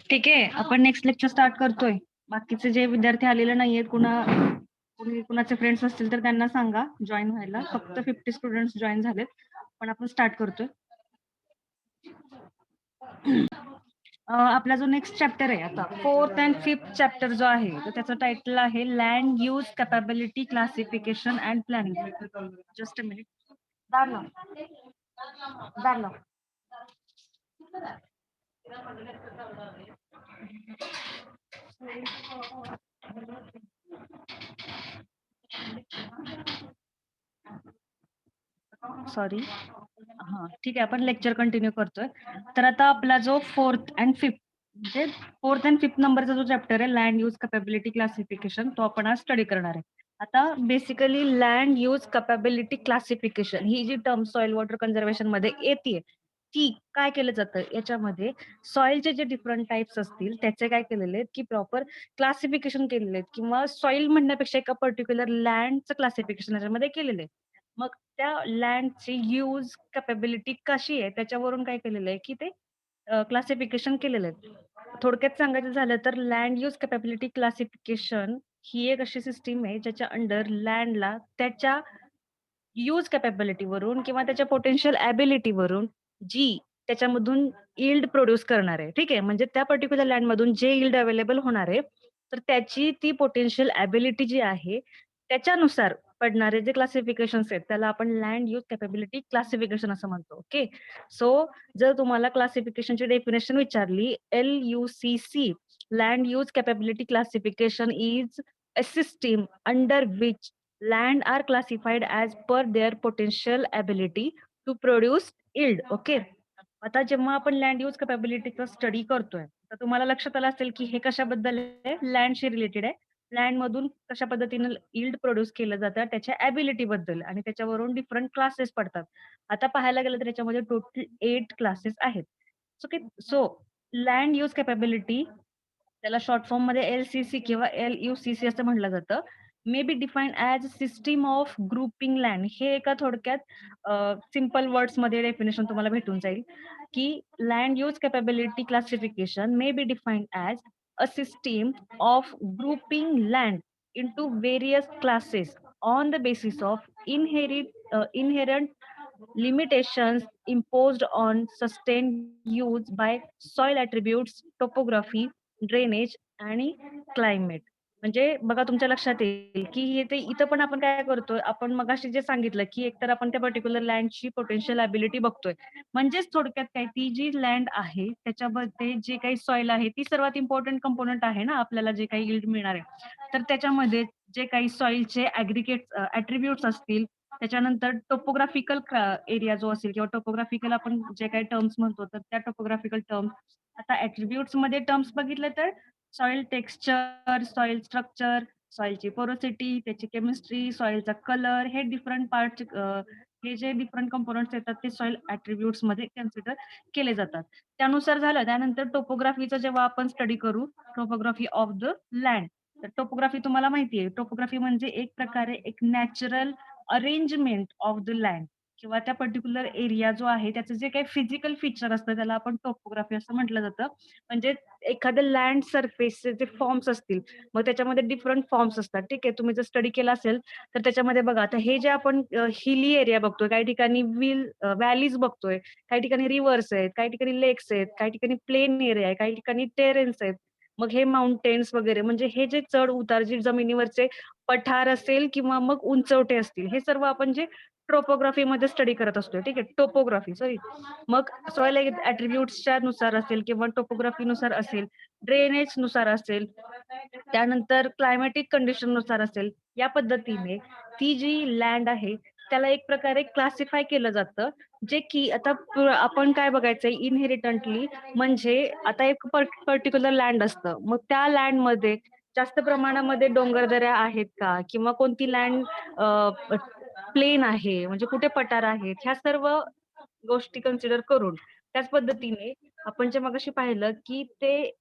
ठीक आहे, आपण नेक्स्ट लेक्चर स्टार्ट करतोय. बाकीचे जे विद्यार्थी आलेले नाहीयेत, कुणाचे फ्रेंड्स असतील तर त्यांना सांगा जॉईन व्हायला. फक्त 50 स्टुडंट्स जॉईन झालेत, पण आपण स्टार्ट करतोय. आपला जो नेक्स्ट चॅप्टर आहे आता 4th and 5th चॅप्टर जो आहे तर त्याचं टायटल आहे land use capability classification and planning. Just a minute. दार लाव. दार लाव. सॉरी. हा ठीक आहे, आपण लेक्चर कंटिन्यू करतोय. तर आता आपला जो 4th and 5th म्हणजे 4th and 5th नंबरचा जो चॅप्टर आहे लँड यूज कॅपॅबिलिटी क्लासिफिकेशन तो आपण आज स्टडी करणार आहे. आता basically land use capability classification ही जी टर्म सॉइल वॉटर कन्झर्वेशन मध्ये येते ती काय केलं जातं याच्यामध्ये सॉइलचे जे डिफरंट टाइप्स असतील त्याचे काय केलेले आहेत की प्रॉपर क्लासिफिकेशन केलेले आहेत किंवा सॉइल म्हणण्यापेक्षा एका पर्टिक्युलर लँडचं क्लासिफिकेशन याच्यामध्ये केलेलं आहे. मग त्या लँडची यूज कॅपॅबिलिटी कशी आहे त्याच्यावरून काय केलेलं आहे की ते क्लासिफिकेशन केलेलं आहे. थोडक्यात सांगायचं झालं तर लँड यूज कॅपॅबिलिटी क्लासिफिकेशन ही एक अशी सिस्टीम आहे ज्याच्या अंडर लँडला त्याच्या यूज कॅपॅबिलिटीवरून किंवा त्याच्या पोटेन्शियल ॲबिलिटीवरून जी त्याच्यामधून यील्ड प्रोड्यूस करणार आहे. ठीक आहे. म्हणजे त्या पर्टिक्युलर लँडमधून जे यील्ड अवेलेबल होणार आहे, तर त्याची ती पोटेन्शियल ॲबिलिटी जी आहे, त्याच्यानुसार पडणारे जे क्लासिफिकेशन्स आहेत, त्याला आपण लँड यूज कॅपॅबिलिटी क्लासिफिकेशन असं म्हणतो. ओके. सो जर तुम्हाला क्लासिफिकेशनची डेफिनेशन विचारली, LUCC land use capability classification is a system under which land are classified as per their potential ability to produce yield. Okay. आता जेव्हा आपण लँड यूज कॅपॅबिलिटीचा स्टडी करतोय तर तुम्हाला लक्षात आलं असेल की हे कशाबद्दल आहे, लँडशी रिलेटेड आहे. लँड मधून कशा पद्धतीने यील्ड प्रोड्यूस केलं जातं त्याच्या ॲबिलिटी बद्दल आणि त्याच्यावरून डिफरंट क्लासेस पडतात. आता पाहायला गेलं तर त्याच्यामध्ये टोटल 8 क्लासेस आहेत. Okay. So land use capability त्याला शॉर्ट फॉर्म मध्ये LCC किंवा LUCC असं म्हटलं जातं. May be defined as system of grouping land. हे एका थोडक्यात सिंपल वर्ड्स मध्ये डेफिनेशन तुम्हाला भेटून जाईल की land use capability classification may be defined as a system of grouping land into various classes on the basis of inherent limitations imposed on sustained use by soil attributes, topography, drainage आणि climate. म्हणजे बघा तुमच्या लक्षात येईल की हे ते इथं पण आपण काय करतोय, आपण मगाशी जे सांगितलं की एकतर आपण त्या पर्टिक्युलर लँडची पोटेन्शियल ॲबिलिटी बघतोय. म्हणजेच थोडक्यात काय ती जी लँड आहे त्याच्यामध्ये जे काही सॉइल आहे ती सर्वात इम्पॉर्टंट कंपोनंट आहे ना आपल्याला जे काही यील्ड मिळणार आहे. तर त्याच्यामध्ये जे काही सॉइलचे ॲट्रिब्यूट्स असतील, त्याच्यानंतर टोपोग्राफिकल एरिया जो असेल किंवा टोपोग्राफिकल आपण जे काही टर्म्स म्हणतो तर त्या टोपोग्राफिकल टर्म्स. आता ॲट्रिब्यूट्स मध्ये टर्म्स बघितले तर सॉइल टेक्स्चर, सॉइल स्ट्रक्चर, सॉइलची पोरोसिटी, त्याची केमिस्ट्री, सॉइलचा कलर हे डिफरंट पार्ट हे जे डिफरंट कंपोनंट्स येतात ते सॉइल ॲट्रिब्यूट्स मध्ये कन्सिडर केले जातात. त्यानुसार झालं त्यानंतर टोपोग्राफीचा जेव्हा आपण स्टडी करू, टोपोग्राफी ऑफ द लँड. तर टोपोग्राफी तुम्हाला माहिती आहे, टोपोग्राफी म्हणजे एक प्रकारे एक natural arrangement of the land किंवा त्या पर्टिक्युलर एरिया जो आहे त्याचं जे काही फिजिकल फीचर असतं त्याला आपण टोपोग्राफी असं म्हटलं जातं. म्हणजे एखाद्या लँड सरफेसचे जे फॉर्म्स असतील, मग त्याच्यामध्ये डिफरंट फॉर्म्स असतात. ठीक आहे. तुम्ही जर स्टडी केला असेल तर त्याच्यामध्ये बघा आता हे जे आपण हिली एरिया बघतोय, काही ठिकाणी व्हॅलीज बघतोय, काही ठिकाणी रिव्हर्स आहेत, काही ठिकाणी लेक्स आहेत, काही ठिकाणी प्लेन एरिया आहे, काही ठिकाणी टेरेन्स आहेत. मग हे माउंटेन्स वगैरे म्हणजे हे जे चढ उतार जे जमिनीवरचे पठार असेल किंवा मग उंचवटे असतील, हे सर्व आपण जे ट्रोपोग्राफीमध्ये स्टडी करत असतोय. ठीक आहे. Topography sorry. मग सॉइल ॲट्रिब्यूट्सच्या नुसार असेल किंवा टोपोग्राफीनुसार असेल, ड्रेनेज नुसार असेल, त्यानंतर क्लायमॅटिक कंडिशन नुसार असेल, या पद्धतीने ती जी लँड आहे त्याला एक प्रकारे क्लासिफाय केलं जातं. जे की आता आपण काय बघायचंय इनहेरिटंटली म्हणजे आता एक पर्टिक्युलर लँड असतं. मग त्या लँडमध्ये जास्त प्रमाणामध्ये डोंगरदऱ्या आहेत का? किंवा कोणती लँड प्लेन आहे, म्हणजे कुठे पठार आहेत, ह्या सर्व गोष्टी कन्सिडर करून त्याच पद्धतीने आपण जे मगाशी पाहिलं की ते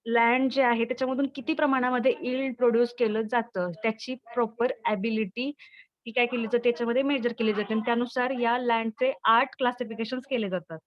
लँड जे आहे त्याच्यामधून किती प्रमाणामध्ये यील्ड प्रोड्यूस केलं जातं, त्याची प्रॉपर ॲबिलिटी ही काय केली जाते त्याच्यामध्ये मेजर केली जाते आणि त्यानुसार या लँडचे 8 क्लासिफिकेशन्स केले जातात.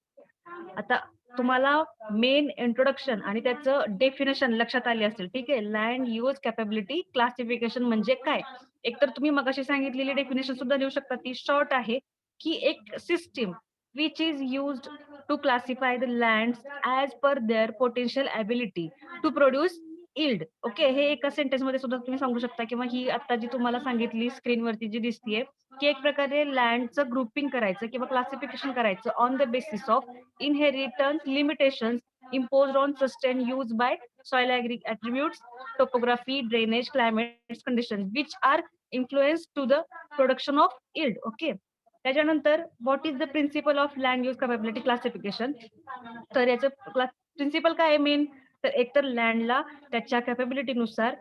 आता तुम्हाला मेन इंट्रोडक्शन आणि त्याचं डेफिनेशन लक्षात आली असेल. ठीक आहे. लँड यूज कॅपॅबिलिटी क्लासिफिकेशन म्हणजे काय? एकतर तुम्ही मगाशी सांगितलेली डेफिनेशन सुद्धा लिहू शकता. ती शॉर्ट आहे, की एक system which is used to classify the lands as per their potential ability to produce yield. Okay. हे एका सेंटेन्समध्ये सुद्धा तुम्ही सांगू शकता किंवा ही आता जी तुम्हाला सांगितली स्क्रीनवरती जी दिसतीये, की एक प्रकारे लँडचं ग्रुपिंग करायचं किंवा क्लासिफिकेशन करायचं on the basis of inheritance limitations imposed on sustained use by soil attributes, topography, drainage, climate conditions, which are influenced to the production of yield. Okay. त्याच्यानंतर what is the principle of land use capability classification. तर याचं principal काय आहे main, तर एकतर लँडला त्याच्या कॅपॅबिलिटीनुसार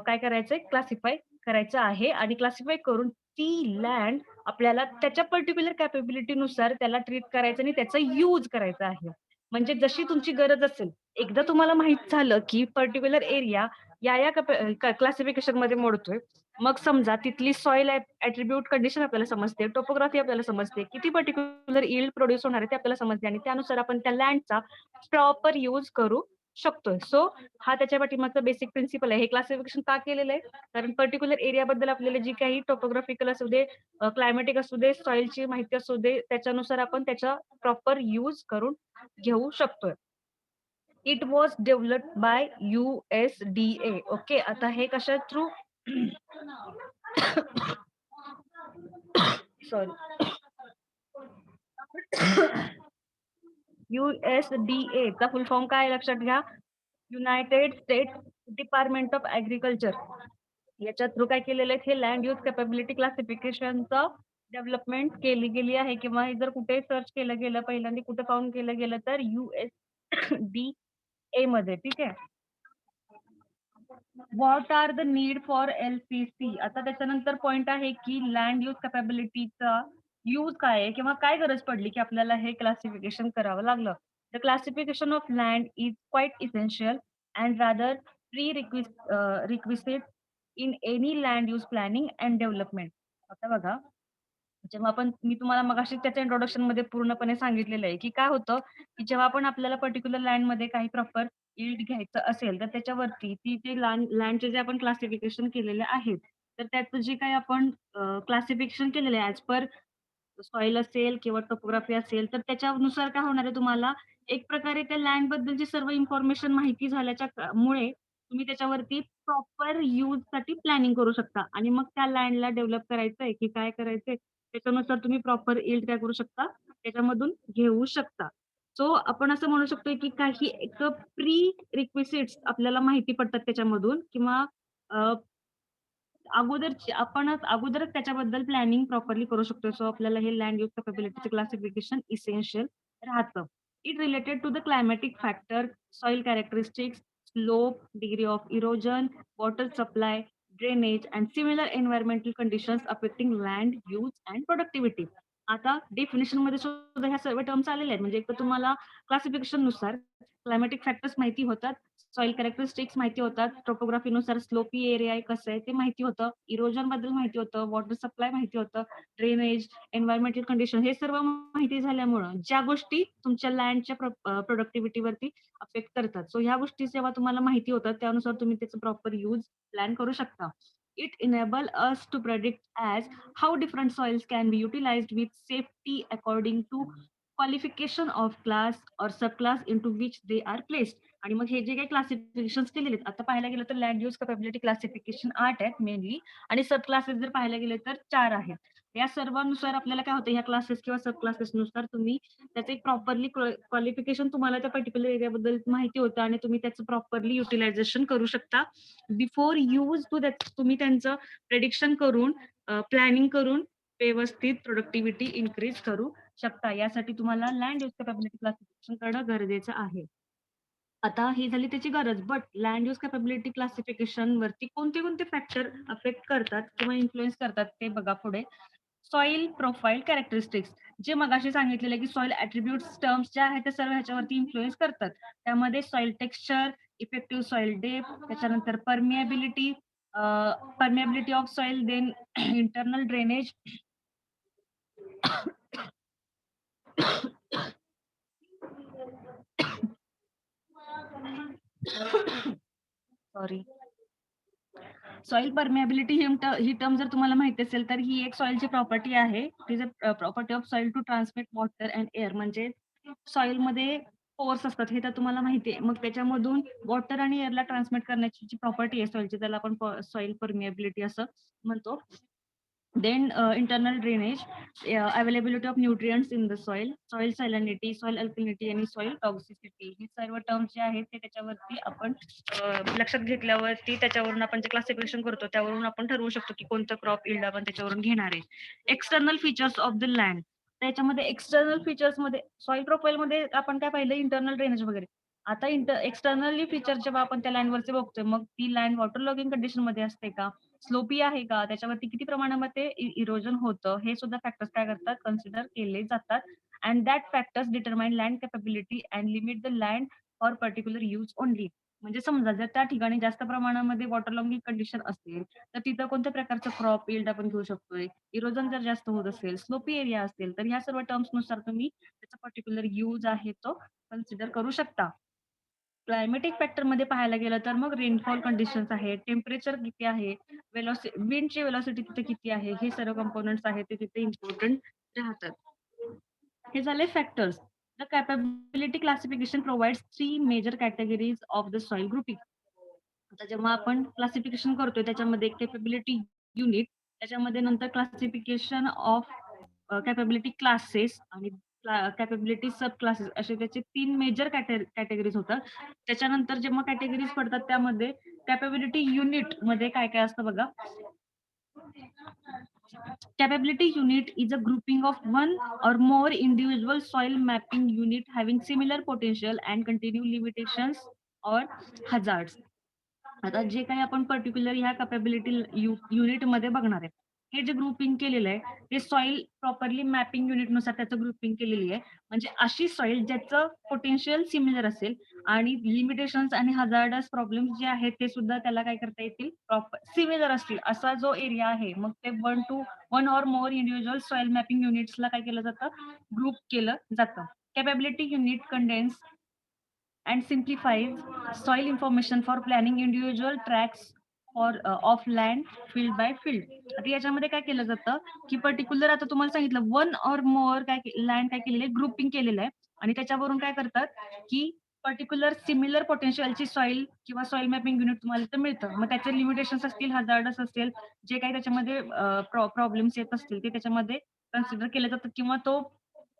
काय करायचंय, क्लासिफाय करायचं आहे आणि क्लासिफाय करून ती लँड आपल्याला त्याच्या पर्टिक्युलर कॅपेबिलिटीनुसार त्याला ट्रीट करायचं आणि त्याचा यूज करायचा आहे. म्हणजे जशी तुमची गरज असेल. एकदा तुम्हाला माहित झालं, की पर्टिक्युलर एरिया या क्लासिफिकेशनमध्ये मोडतोय. मग समजा तिथली सॉइल ॲट्रिब्यूट कंडिशन आपल्याला समजते, टोपोग्राफी आपल्याला समजते, किती पर्टिक्युलर यील्ड प्रोड्यूस होणार आहे ते आपल्याला समजते आणि त्यानुसार आपण त्या लँडचा प्रॉपर यूज करू शकतोय. सो हा त्याच्या पाठीमागचा बेसिक प्रिन्सिपल आहे. हे क्लासिफिकेशन का केलेलं आहे? कारण पर्टिक्युलर एरियाबद्दल आपल्याला जी काही टोपोग्राफिकल असू दे, क्लायमॅटिक असू दे, सॉइलची माहिती असू दे, त्याच्यानुसार आपण त्याचा प्रॉपर यूज करून घेऊ शकतोय. It was developed by USDA. Okay. आता हे कशा थ्रू सॉरी USDA चा फुल फॉर्म काय आहे लक्षात घ्या. United state department of agriculture. याच्या थ्रू काय केलेलं आहे, हे लँड यूज कॅपॅबिलिटी क्लासिफिकेशनचं डेव्हलपमेंट केली गेली आहे किंवा हे जर कुठे सर्च केलं गेलं, पहिल्यांदा कुठे फाउंड केलं गेलं तर USDA मध्ये. ठीक आहे. What are the need for LCC. आता त्याच्यानंतर पॉइंट आहे, की लँड यूज कॅपॅबिलिटीचा यूज काय आहे किंवा काय गरज पडली, की आपल्याला हे क्लासिफिकेशन करावं लागलं. The classification of land is quite essential and rather requisite in any land use planning and development. आता बघा, जेव्हा आपण मी तुम्हाला मगाशी त्याच्या इंट्रोडक्शनमध्ये पूर्णपणे सांगितलेलं आहे, की काय होतं, की जेव्हा आपण आपल्याला पर्टिक्युलर लँडमध्ये काही प्रॉपर यील्ड घ्यायचं असेल, तर त्याच्यावरती ती जे लँडचे जे आपण क्लासिफिकेशन केलेले आहेत, तर त्याचं जे काही आपण क्लासिफिकेशन केलेलं आहे ॲज पर सॉइल असेल किंवा टोपोग्राफी असेल, तर त्याच्यानुसार काय होणार आहे तुम्हाला एक प्रकारे त्या लँड बद्दलची सर्व इन्फॉर्मेशन माहिती झाल्याच्या मुळे तुम्ही त्याच्यावरती प्रॉपर यूजसाठी प्लॅनिंग करू शकता आणि मग त्या लँडला डेव्हलप करायचंय की काय करायचंय, त्याच्यानुसार तुम्ही प्रॉपर यील्ड काय करू शकता, त्याच्यामधून घेऊ शकता. सो आपण असं म्हणू शकतो की काही एक प्री रिक्विजिट्स आपल्याला माहिती पडतात त्याच्यामधून किंवा अगोदरच त्याच्याबद्दल प्लॅनिंग प्रॉपरली करू शकतो. सो आपल्याला हे लँड यूज कॅपॅबिलिटीचं क्लासिफिकेशन इसेन्शियल राहतं. It related to the climatic factor, soil characteristics, slope, degree of erosion, water supply, drainage and similar environmental conditions affecting land use and productivity. आता डेफिनिशनमध्ये सुद्धा ह्या सर्व टर्म्स आलेल्या आहेत. म्हणजे एक तर तुम्हाला क्लासिफिकेशननुसार क्लायमॅटिक फॅक्टर्स माहिती होतात. सॉइल कॅरेक्टरिस्टिक्स माहिती होतात. टोपोग्राफीनुसार स्लोपी एरिया आहे, कसं आहे ते माहिती होतं. इरोजन बद्दल माहिती होतं. वॉटर सप्लाय माहिती होतं. ड्रेनेज, एन्व्हायर्नमेंटल कंडिशन हे सर्व माहिती झाल्यामुळं ज्या गोष्टी तुमच्या लँडच्या प्रोडक्टिव्हिटीवरती अफेक्ट करतात. सो ह्या गोष्टी जेव्हा तुम्हाला माहिती होतात, त्यानुसार तुम्ही त्याचं प्रॉपर यूज प्लॅन करू शकता. It enable us to predict as how different soils can be utilized with safety according to qualification of class or subclass into which they are placed. आणि मग हे जे काही क्लासिफिकेशन्स केलेले आहेत, आता पाहायला गेलं तर लँड यूज कॅपॅबिलिटी क्लासिफिकेशन 8 आहेत मेनली आणि सब क्लासेस जर पाहायला गेले तर 4 आहेत. या सर्वांनुसार आपल्याला काय होतं, ह्या क्लासेस किंवा सब क्लासेसनुसार तुम्ही त्याचं एक प्रॉपरली क्वालिफिकेशन तुम्हाला त्या पर्टिक्युलर एरियाबद्दल माहिती होतं आणि तुम्ही त्याचं प्रॉपरली युटिलायझेशन करू शकता. बिफोर यूज टू दॅट तुम्ही त्यांचं प्रेडिक्शन करून, प्लॅनिंग करून व्यवस्थित प्रोडक्टिव्हिटी इन्क्रीज करू शकता. यासाठी तुम्हाला लँड यूज कॅपॅबिलिटी क्लासिफिकेशन करणं गरजेचं आहे. आता ही झाली त्याची गरज. But land use capability classification वरती कोणते फॅक्टर अफेक्ट करतात किंवा इन्फ्लुअन्स करतात ते बघा पुढे. सॉइल प्रोफाइल कॅरेक्टरिस्टिक्स जे मगाशी सांगितलेलं आहे, की सॉइल ॲट्रिब्यूट्स टर्म्स ज्या आहेत, त्या सर्व ह्याच्यावरती इन्फ्लुअन्स करतात. त्यामध्ये soil texture, effective soil depth, त्याच्यानंतर permeability of soil, then internal drainage, sorry. Soil permeability ही टर्म जर तुम्हाला माहिती असेल तर ही एक सॉइलची प्रॉपर्टी आहे. It is a property of soil to transmit water and air. म्हणजे सॉइलमध्ये पोर्स असतात हे तर तुम्हाला माहिती आहे. मग त्याच्यामधून वॉटर आणि एअरला ट्रान्समिट करण्याची जी प्रॉपर्टी आहे सॉइलची त्याला आपण सॉइल परमिएबिलिटी असं म्हणतो. Then internal drainage, availability of nutrients in the soil, soil salinity, soil alkalinity आणि soil toxicity. हे सर्व टर्म्स जे आहेत ते त्याच्यावरती आपण लक्षात घेतल्यावरती त्याच्यावरून आपण जे क्लासिफिकेशन करतो त्यावरून आपण ठरवू शकतो की कोणतं क्रॉप यील्ड आपण त्याच्यावरून घेणार आहे. External features of the land. त्याच्यामध्ये एक्सटर्नल फीचर्समध्ये सॉइल प्रोफाइलमध्ये आपण काय पाहिलं इंटरनल ड्रेनेज वगैरे. आता एक्सटर्नली फीचर जेव्हा आपण त्या लँडवरचे बघतोय मग ती लँड वॉटर लॉगिंग कंडिशनमध्ये असते का? स्लोपी आहे का? त्याच्यावरती किती प्रमाणामध्ये इरोजन होतं, हे सुद्धा फॅक्टर्स काय करतात, कन्सिडर केले जातात. And that factors determine land capability and limit the land for particular use only. म्हणजे समजा जर त्या ठिकाणी जास्त प्रमाणामध्ये वॉटर लॉगिंग कंडिशन असेल, तर तिथं कोणत्या प्रकारचं क्रॉप यील्ड आपण घेऊ शकतोय. इरोजन जर जास्त होत असेल, स्लोपी एरिया असेल, तर ह्या सर्व टर्म्सनुसार तुम्ही त्याचा पर्टिक्युलर यूज आहे तो कन्सिडर करू शकता. क्लायमॅटिक फॅक्टरमध्ये पाहायला गेलं तर मग रेनफॉल कंडिशन्स आहेत, टेम्परेचर किती आहे, विंडची वेलॉसिटी तिथे किती आहे, हे सर्व कंपोनंट्स आहेत ते तिथे इम्पॉर्टंट राहतात. हे झाले factors. The capability classification provides 3 major categories of the soil grouping. आता जेव्हा आपण क्लासिफिकेशन करतोय त्याच्यामध्ये कॅपॅबिलिटी युनिट, त्याच्यामध्ये नंतर क्लासिफिकेशन ऑफ कॅपॅबिलिटी क्लासेस आणि कॅपॅबिलिटी सब क्लासेस असे त्याचे 3 मेजर कॅटेगरीज होतात. त्याच्यानंतर जेव्हा कॅटेगरीज पडतात त्यामध्ये कॅपॅबिलिटी युनिट मध्ये काय-काय असतं बघा. Capability unit is a grouping of one or more individual soil mapping unit having similar potential and continued limitations or hazards. आता जे काही आपण पर्टिक्युलर ह्या कॅपॅबिलिटी युनिटमध्ये बघणार आहे. हे जे ग्रुपिंग केलेलं आहे, ते सॉइल प्रॉपरली मॅपिंग युनिटनुसार त्याचं ग्रुपिंग केलेली आहे. म्हणजे अशी सॉइल ज्याचं पोटेन्शियल सिमिलर असेल आणि लिमिटेशन्स आणि हझार्डस प्रॉब्लेम्स जे आहेत ते सुद्धा त्याला काय करता येतील, प्रॉपर सिमिलर असतील असा जो एरिया आहे, मग ते 1 or more individual soil mapping युनिट्सला काय केलं जातं, ग्रुप केलं जातं. Capability unit condense and simplifies soil information for planning individual tracts for of land field by field. आता याच्यामध्ये काय केलं जातं की पर्टिक्युलर आता तुम्हाला सांगितलं वन ऑर मोर काय लँड काय केलेलं आहे ग्रुपिंग केलेलं आहे आणि त्याच्यावरून काय करतात की पर्टिक्युलर सिमिलर पोटेन्शियलची सॉइल किंवा सॉइल मॅपिंग युनिट तुम्हाला इथं मिळतं. मग त्याचे लिमिटेशन्स असतील, हझार्डस असेल, जे काही त्याच्यामध्ये प्रॉब्लेम्स येत असतील ते त्याच्यामध्ये कन्सिडर केले जातात किंवा तो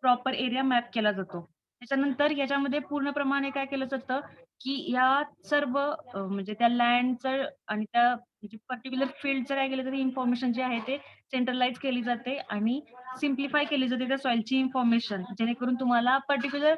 प्रॉपर एरिया मॅप केला जातो. त्याच्यानंतर याच्यामध्ये पूर्णप्रमाणे काय केलं जातं, की या सर्व म्हणजे त्या लँडचं आणि त्या म्हणजे पर्टिक्युलर फील्डचं काय केलं जातं, इन्फॉर्मेशन जी आहे ते सेंट्रलाइज केली जाते आणि सिम्प्लिफाय केली जाते त्या सॉइलची इन्फॉर्मेशन. जेणेकरून तुम्हाला पर्टिक्युलर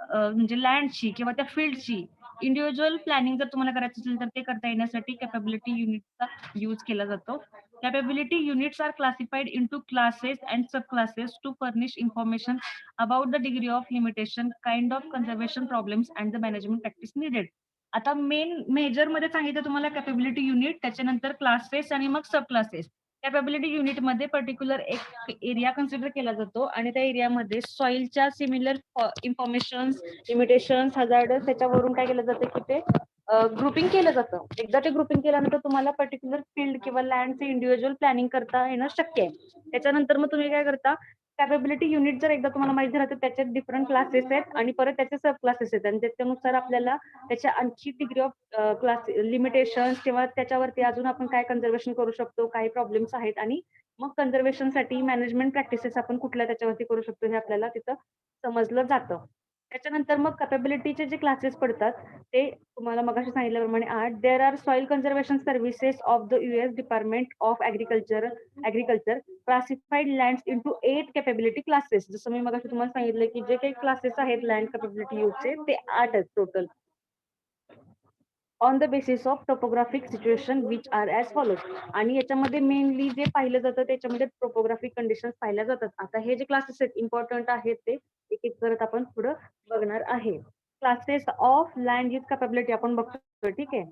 म्हणजे लँडची किंवा त्या फील्डची इंडिव्हिज्युअल प्लॅनिंग जर तुम्हाला करायचं असेल, तर ते करता येण्यासाठी कॅपॅबिलिटी युनिटचा यूज केला जातो. Capability units are classified into classes and subclasses to furnish information about the degree of limitation, kind of conservation problems, and the management practice needed. आता मेजर मध्ये सांगितलं तुम्हाला कॅपॅबिलिटी युनिट, त्याच्यानंतर क्लासेस आणि मग सब क्लासेस. कॅपॅबिलिटी युनिटमध्ये particular एक area consider केला जातो आणि त्या एरियामध्ये सॉइलच्या सिमिलर इन्फॉर्मेशन्स, लिमिटेशन्स, हझार्डस त्याच्यावरून काय केलं जातं की ते ग्रुपिंग केलं जातं. एकदा ते ग्रुपिंग केल्यानंतर तुम्हाला पर्टिक्युलर फील्ड किंवा लँडचे इंडिव्हिज्युअल प्लॅनिंग करता येणं शक्य आहे. त्याच्यानंतर मग तुम्ही काय करता, कॅपॅबिलिटी युनिट जर एकदा तुम्हाला माहिती राहतं त्याच्यात डिफरंट क्लासेस आहेत आणि परत त्याचे सब क्लासेस आहेत आणि त्याच्यानुसार आपल्याला त्याच्या आणखी डिग्री ऑफ क्लास लिमिटेशन्स किंवा त्याच्यावरती अजून आपण काय कन्झर्वेशन करू शकतो, काय प्रॉब्लेम्स आहेत आणि मग कन्झर्वेशनसाठी मॅनेजमेंट प्रॅक्टिसेस आपण कुठल्या त्याच्यावरती करू शकतो हे आपल्याला तिथं समजलं जातं. त्याच्यानंतर मग कॅपॅबिलिटीचे जे क्लासेस पडतात ते तुम्हाला मगाशी सांगितल्याप्रमाणे there are soil conservation services of the US department of agriculture classified lands into 8 capability classes. जसं मी मगाशी तुम्हाला सांगितलं की जे काही क्लासेस आहेत लँड कॅपॅबिलिटी यूजचे ते 8 आहेत total. On the basis of topographic situation which are as follows. आणि याच्यामध्ये मेनली जे पाहिलं जातं त्याच्यामध्ये टोपोग्राफिक कंडिशन्स पाहिल्या जातात. आता हे जे क्लासेस आहेत इम्पॉर्टंट आहेत ते एक एक करत आपण पुढं बघणार आहे. Classes of land use capability आपण बघतो, ठीक आहे.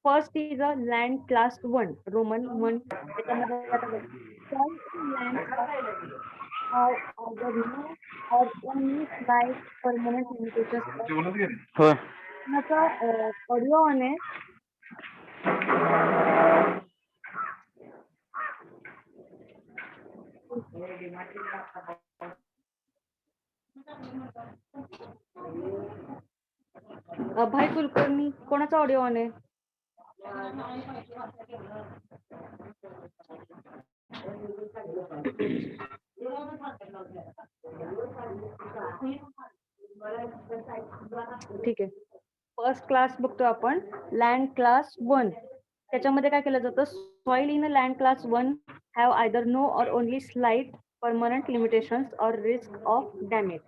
First is a land class 1 Roman 1. त्याच्यामध्ये land of or only slight permanent limitations. होय. माझा ऑडिओ ऑन आहे. अभय कुलकर्णी, कोणाचा ऑडिओ ऑन आहे? ठीक आहे. फर्स्ट क्लास बघतो आपण, लँड क्लास 1. त्याच्यामध्ये काय केलं जातं, soil in a land class 1 have either no or only slight permanent limitations or risk of damage.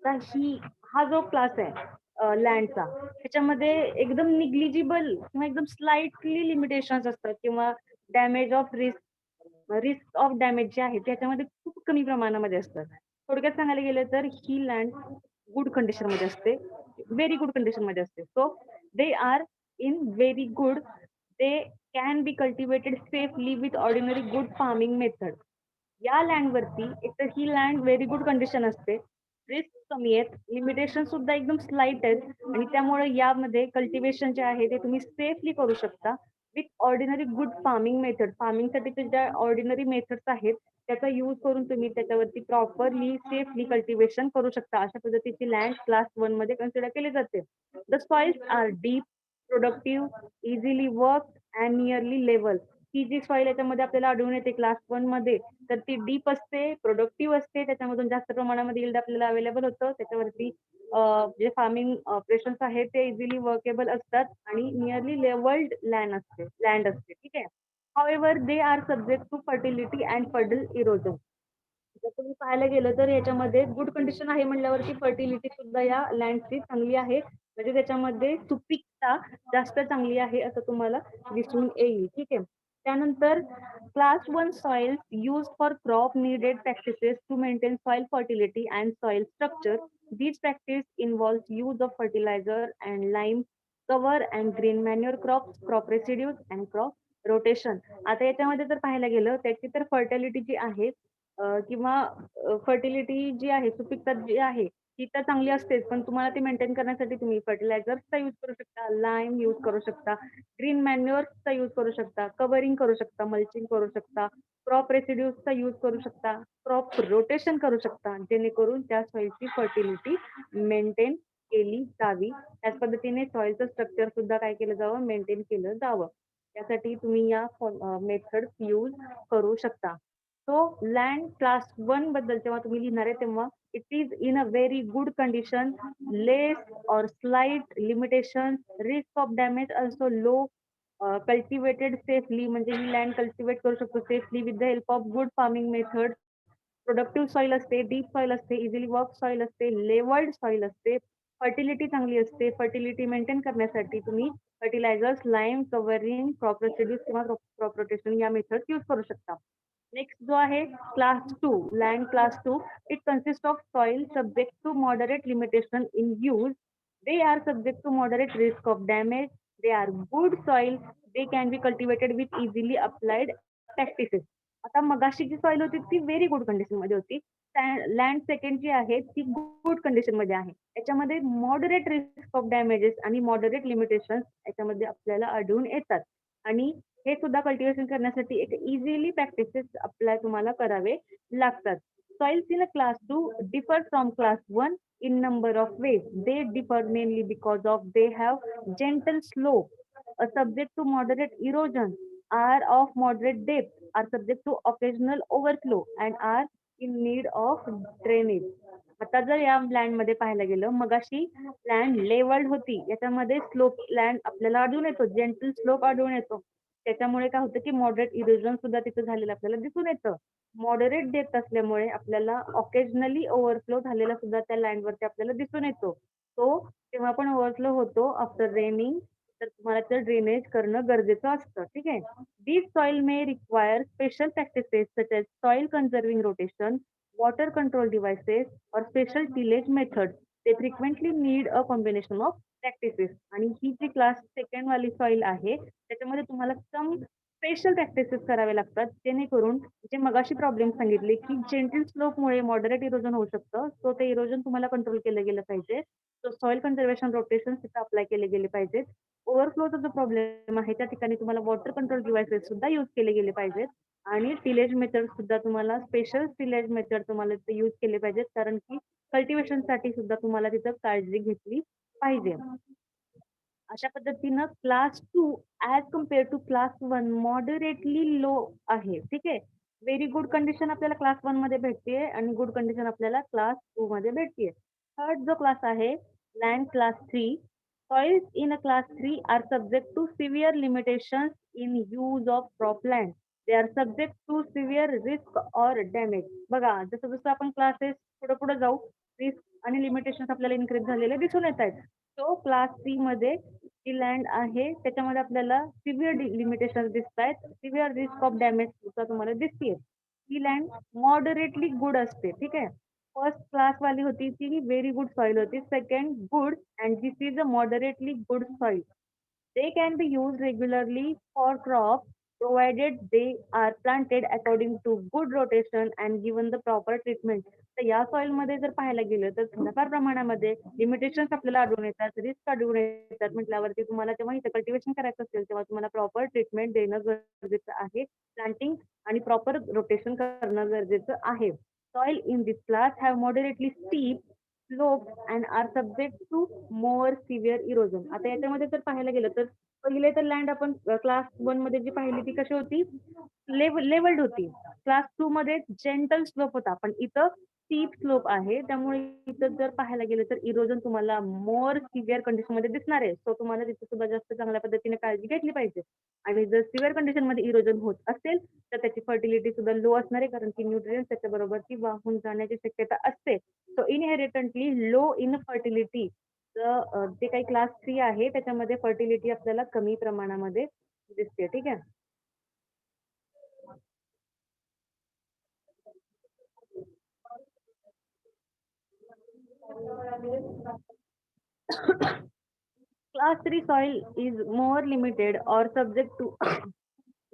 आता हा जो क्लास आहे लँडचा, त्याच्यामध्ये एकदम निग्लिजिबल किंवा एकदम स्लाइटली लिमिटेशन्स असतात किंवा damage of risk of damage जे आहे त्याच्यामध्ये खूप कमी प्रमाणामध्ये असतात. थोडक्यात सांगायला गेलं तर ही लँड गुड कंडिशन मध्ये असते, व्हेरी गुड कंडिशन मध्ये असते. So they are in very good, they can be cultivated safely with ordinary good farming method. या लँड वरती एक तर ही लँड व्हेरी गुड कंडिशन असते, रिस्क कमी आहेत, लिमिटेशन सुद्धा एकदम स्लाइट आहेत आणि त्यामुळे यामध्ये कल्टिवेशन जे आहे ते तुम्ही सेफली करू शकता with ordinary good farming method. फार्मिंगसाठी ज्या ऑर्डिनरी मेथड्स आहेत त्याचा यूज करून तुम्ही त्याच्यावरती प्रॉपरली सेफली कल्टिवेशन करू शकता. अशा पद्धतीची लँड क्लास 1 मध्ये कन्सिडर केली जाते. The soils are deep, productive, easily work and nearly level. ही जी सॉइल याच्यामध्ये आपल्याला आढळून येते क्लास 1 मध्ये, तर ती डीप असते, प्रोडक्टिव्ह असते, त्याच्यामधून जास्त प्रमाणामध्ये यील्ड आपल्याला अवेलेबल होतं. त्याच्यावरती जे फार्मिंग ऑपरेशन्स आहेत ते इझिली वर्केबल असतात आणि नियरली लेवल्ड लँड असते. ठीक आहे. However, they are subject to fertility and puddle erosion. जर तुम्ही पाहायला गेलं तर याच्यामध्ये गुड कंडिशन आहे म्हणल्यावरती फर्टिलिटी सुद्धा या लँडची चांगली आहे, म्हणजे त्याच्यामध्ये सुपीकता जास्त चांगली आहे असं तुम्हाला दिसून येईल. ठीक आहे. त्यानंतर class 1 soils use for crop needed practices to maintain soil fertility and soil structure. These practice involves use of fertilizer and lime cover and green manure crops, crop residues and crop rotation. आता याच्यामध्ये जर पाहायला गेलं त्याची तर fertility जी आहे किंवा fertility जी आहे, सुपीकता जी आहे ती तर चांगली असतेच, पण तुम्हाला ती मेंटेन करण्यासाठी तुम्ही फर्टिलायझर्सचा यूज करू शकता, लाईम यूज करू शकता, ग्रीन मॅन्युअर्सचा यूज करू शकता, कव्हरिंग करू शकता, मल्चिंग करू शकता, क्रॉप रेसिड्यूजचा यूज करू शकता, क्रॉप रोटेशन करू शकता, जेणेकरून त्या सॉइलची फर्टिलिटी मेंटेन केली जावी. त्याच पद्धतीने सॉइलचं स्ट्रक्चर सुद्धा काय केलं जावं, मेंटेन केलं जावं. त्यासाठी तुम्ही या मेथड यूज करू शकता. सो लँड क्लास 1 बद्दल जेव्हा तुम्ही लिहिणार आहे तेव्हा it is in a very good condition, less or slight limitation, risk of damage also low, cultivated safely, म्हणजे ही लँड कल्टिवेट करू शकतो safely with the help of good farming method. Productive soil असते, डीप सॉइल असते, easily work soil असते, levelled soil असते, fertility चांगली असते. फर्टिलिटी मेंटेन करण्यासाठी तुम्ही fertilisers, lime, covering, crop residues किंवा क्रॉप रोटेशन या मेथड यूज करू शकता. नेक्स्ट जो आहे class 2, land class 2, it consist of soil subject to moderate limitation in use. They are subject to moderate risk of damage. They are good soil. They can be cultivated with easily applied practices. आता मगाशी जी soil होती ती very good condition मध्ये होती. Land second जी आहे ती good condition मध्ये आहे. याच्यामध्ये मॉडरेट रिस्क ऑफ डॅमेजेस आणि मॉडरेट लिमिटेशन याच्यामध्ये आपल्याला आढळून येतात आणि हे सुद्धा कल्टिवेशन करण्यासाठी एक इझिली प्रॅक्टिसेस अप्लाय तुम्हाला करावे लागतात. Soils in a class 2 differ from class 1 in number of ways. They differ mainly because of they have gentle slope, are subject to moderate erosion, are of moderate depth, are subject to occasional overflow and are in need of drainage. आता जर या land मध्ये पाहायला गेलं, मगाशी land levelled होती, याच्यामध्ये slope land आपल्याला आढळून येतो, जेंटल स्लोप आढळून येतो. त्याच्यामुळे काय होतं की मॉडरेट इरोजन सुद्धा तिथं झालेलं आपल्याला दिसून येतं. मॉडरेट डेप्थ असल्यामुळे आपल्याला ऑकेजनली ओव्हरफ्लो झालेला सुद्धा त्या लँडवरती आपल्याला दिसून येतो. तो तेव्हा पण ओव्हरफ्लो होतो आफ्टर रेनिंग, तर तुम्हाला तर ड्रेनेज करणं गरजेचं असतं. ठीक आहे. This soil may require special practices such as soil conserving rotation, water control devices or special tillage method. ते frequently need a combination of practices. आणि ही जी क्लास सेकंड वाली सॉइल आहे त्याच्यामध्ये तुम्हाला सम स्पेशल प्रॅक्टिसेस करावे लागतात, जेणेकरून जे मगाशी प्रॉब्लेम सांगितले, की जेंटल स्लोपमुळे मॉडरेट इरोजन होऊ शकतं. सो ते इरोजन तुम्हाला कंट्रोल केलं गेलं पाहिजे. सो सॉइल कन्झर्वेशन रोटेशन तिथं अप्लाय केले गेले पाहिजेत. ओव्हरफ्लोचा जो प्रॉब्लेम आहे, त्या ठिकाणी तुम्हाला वॉटर कंट्रोल डिव्हाइसेस सुद्धा यूज केले गेले पाहिजेत आणि टिलेज मेथड सुद्धा तुम्हाला स्पेशल टिलेज मेथड तुम्हाला ते यूज केले पाहिजेत, कारण की कल्टिव्हेशनसाठी सुद्धा तुम्हाला तिथं काळजी घेतली पाहिजे. अशा पद्धतीनं class 2 as compare to class 1 moderately low आहे. ठीक आहे. व्हेरी गुड कंडिशन आपल्याला क्लास 1 मध्ये भेटतीये आणि गुड कंडिशन आपल्याला क्लास 2 मध्ये भेटतीये. थर्ड जो क्लास आहे land class 3 soils in a class 3 are subject to severe limitations in use of cropland. They are subject to severe risk or damage. बघा जसं जसं आपण क्लासेस पुढे पुढे जाऊ रिस्क आणि लिमिटेशन्स आपल्याला इन्क्रीज झालेले दिसून येत आहेत. तो क्लास 3 मध्ये जी लँड आहे त्याच्यामध्ये आपल्याला सिव्हिअर लिमिटेशन दिसत आहेत. सिव्हिअर रिस्क ऑफ डॅमेज सुद्धा तुम्हाला दिसतीये. ही लँड मॉडरेटली गुड असते. ठीक आहे. फर्स्ट क्लास वाली होती ती व्हेरी गुड सॉइल होती. Second good and this is a moderately good soil. They can be used regularly for crops provided they are planted according to good rotation and given the proper treatment. तर या soil मध्ये जर पाहायला गेलं तर थोड्याफार प्रमाणामध्ये लिमिटेशन्स आपल्याला आढळून येतात, रिस्क आढळून येतात म्हटल्यावरती तुम्हाला जेव्हा इथं कल्टिव्हेशन करायचं असेल तेव्हा तुम्हाला प्रॉपर ट्रीटमेंट देणं गरजेचं आहे. प्लांटिंग आणि प्रॉपर रोटेशन करणं गरजेचं आहे. Soil in this class have moderately steep slope and are subject to more severe erosion. आता याच्यामध्ये जर पाहायला गेलं तर पहिले तर लँड आपण क्लास 1 मध्ये जी पाहिली ती कशी होती? लेव्हल्ड होती. क्लास 2 मध्ये जेंटल स्लोप होता. पण इथं स्टीप स्लोप आहे. त्यामुळे इथं जर पाहायला गेलं तर इरोजन तुम्हाला मोर सिव्हिअर कंडिशनमध्ये दिसणार आहे. सो तुम्हाला तिथे सुद्धा जास्त चांगल्या पद्धतीने काळजी घेतली पाहिजे. आणि जर सिव्हिअर कंडिशनमध्ये इरोजन होत असेल तर त्याची फर्टिलिटी सुद्धा लो असणार आहे, कारण की न्यूट्रिएंट्स त्याच्याबरोबर ती वाहून जाण्याची शक्यता असते. सो इनहेरिटंटली लो इन फर्टिलिटी जे काही क्लास 3 आहे त्याच्यामध्ये फर्टिलिटी आपल्याला कमी प्रमाणामध्ये दिसते. ठीक आहे. Class 3 soil is more limited or subject to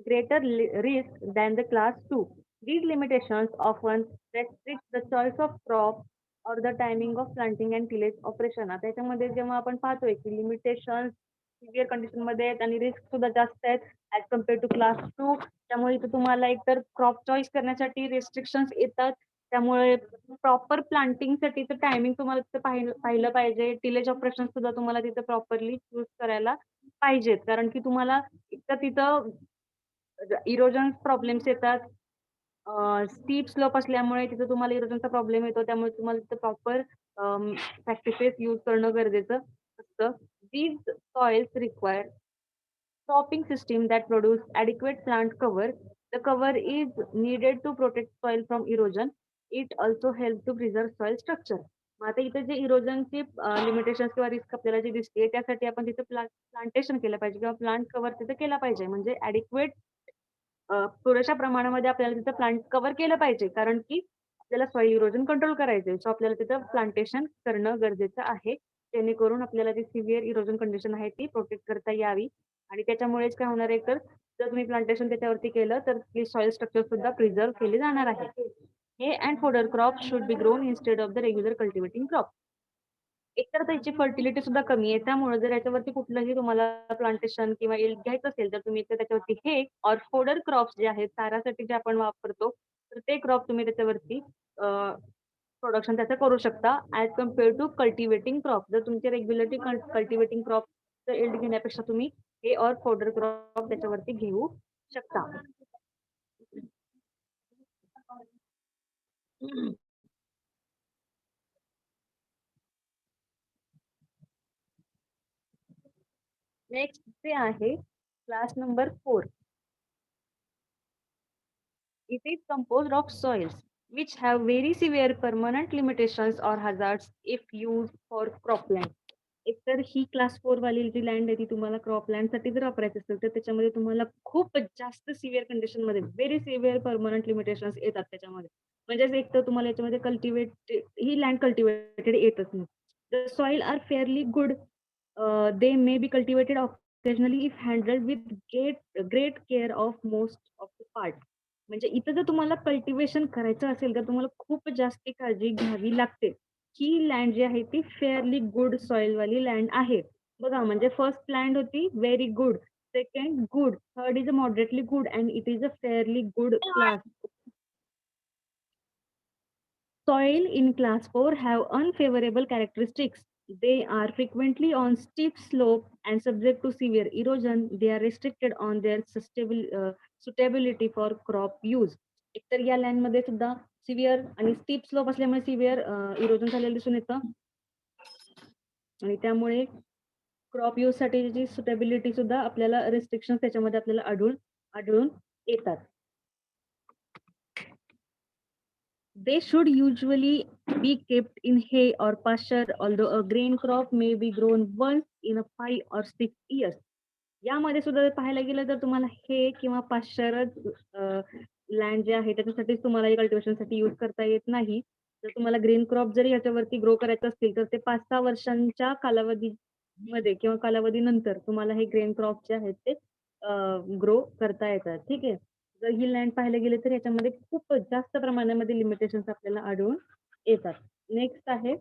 greater risk than the class 2. These limitations often restrict the choice of crop or the timing of planting and tillage operation. आता याच्यामध्ये जेव्हा आपण पाहतोय की लिमिटेशन सिव्हिअर कंडिशन मध्ये आहेत आणि risk सुद्धा जास्त आहेत ऍज कम्पेअर टू क्लास 2. त्यामुळे इथं तुम्हाला एकतर क्रॉप चॉईस करण्यासाठी रिस्ट्रिक्शन्स येतात. त्यामुळे प्रॉपर प्लांटिंगसाठीचं टायमिंग तुम्हाला तिथं पाहिलं पाहिजे. टिलेज ऑपरेशन सुद्धा तुम्हाला तिथं प्रॉपरली चूज करायला पाहिजेत. कारण की तुम्हाला एकतर तिथं इरोजन प्रॉब्लेम्स येतात. स्टीप स्लोप असल्यामुळे तिथं तुम्हाला इरोजनचा प्रॉब्लेम येतो. त्यामुळे तुम्हाला तिथं प्रॉपर प्रॅक्टिसेस यूज करणं गरजेचं असतं. These soils require cropping system that produce adequate plant cover. The cover is needed to protect soil from erosion. It also helps to preserve soil structure. मग आता इथे जे इरोजनची लिमिटेशन्स किंवा रिस्क आपल्याला जी दिसते त्यासाठी आपण तिथे प्लांटेशन केलं पाहिजे किंवा प्लांट कव्हर तिथे केला पाहिजे. म्हणजे ॲडिक्वेट पुरेशा प्रमाणामध्ये आपल्याला तिथं प्लांट कव्हर केलं पाहिजे. कारण की आपल्याला सॉइल इरोजन कंट्रोल करायचंय. सो आपल्याला तिथं प्लांटेशन करणं गरजेचं आहे. जेणेकरून आपल्याला जी सिव्हिअर इरोजन कंडिशन आहे ती प्रोटेक्ट करता यावी. आणि त्याच्यामुळेच काय होणार आहे तर जर तुम्ही प्लांटेशन त्याच्यावरती केलं तर ती सॉइल स्ट्रक्चर सुद्धा प्रिझर्व्ह केली जाणार आहे. हे and fodder crop should be grown instead of the regular cultivating crop. एकतर त्याची फर्टिलिटी सुद्धा कमी आहे. त्यामुळे जर याच्यावरती कुठलंही तुम्हाला प्लांटेशन किंवा यील्ड घ्यायचं असेल तर तुम्ही एकतर त्याच्यावरती हे और फोडर क्रॉप्स जे आहेत चाऱ्यासाठी जे आपण वापरतो तर ते क्रॉप तुम्ही त्याच्यावरती प्रोडक्शन त्याचं करू शकता as compare to cultivating crop. जर तुमचे रेग्युलरली कल्टिवेटिंग क्रॉपचं यील्ड घेण्यापेक्षा तुम्ही हे और फोडर क्रॉप त्याच्यावरती घेऊ शकता. नेक्स्ट जे आहे class number 4. It is composed of soils which have very severe permanent limitations or hazards if used for cropland. एकतर ही क्लास 4 वाली जी लँड आहे ती तुम्हाला क्रॉपलँडसाठी जर वापरायची असेल तर त्याच्यामध्ये तुम्हाला खूप जास्त सिव्हिअर कंडिशनमध्ये व्हेरी सिव्हिअर परमनंट लिमिटेशन्स येतात त्याच्यामध्ये. म्हणजे एक तर तुम्हाला याच्यामध्ये कल्टिवेट ही लँड कल्टिवेटेड येतच नाही. The soil are fairly good. They may be cultivated occasionally if handled with great care of most of the part. म्हणजे इथं जर तुम्हाला कल्टिव्हेशन करायचं असेल तर तुम्हाला खूप जास्त काळजी घ्यावी लागते. ही लँड जी आहे ती फेअरली गुड सॉइल वाली लँड आहे. बघा म्हणजे फर्स्ट लँड होती very good, second good, third is a moderately good and it is a fairly good class. Soil in class 4 have unfavorable characteristics. They are frequently on steep slope and subject to severe erosion. They are restricted on their suitability for crop use. एकतर या land मध्ये सुद्धा severe आणि steep slope असल्यामुळे severe erosion झालेलं दिसून येतं आणि त्यामुळे क्रॉप यूज साठीची सुटेबिलिटी सुद्धा आपल्याला रिस्ट्रिक्शन त्याच्यामध्ये आपल्याला आढळून येतात. They should usually be kept in hay or pasture, although a grain crop may be grown once in a 5 or 6 years. यामध्ये सुद्धा जर पाहायला गेलं तर तुम्हाला हे किंवा पाश्चरच लँड जे आहे त्याच्यासाठी तुम्हाला कल्टिवेशनसाठी यूज करता येत नाही. जर तुम्हाला ग्रीन क्रॉप जरी याच्यावरती ग्रो करायचं असतील तर ते 5-6 वर्षांच्या कालावधीमध्ये किंवा कालावधीनंतर तुम्हाला हे ग्रेन क्रॉप जे आहेत ते ग्रो करता येतात. ठीक आहे. जर ही लँड पाहायला गेले तर याच्यामध्ये खूप जास्त प्रमाणामध्ये लिमिटेशन्स आपल्याला आढळून येतात. नेक्स्ट आहे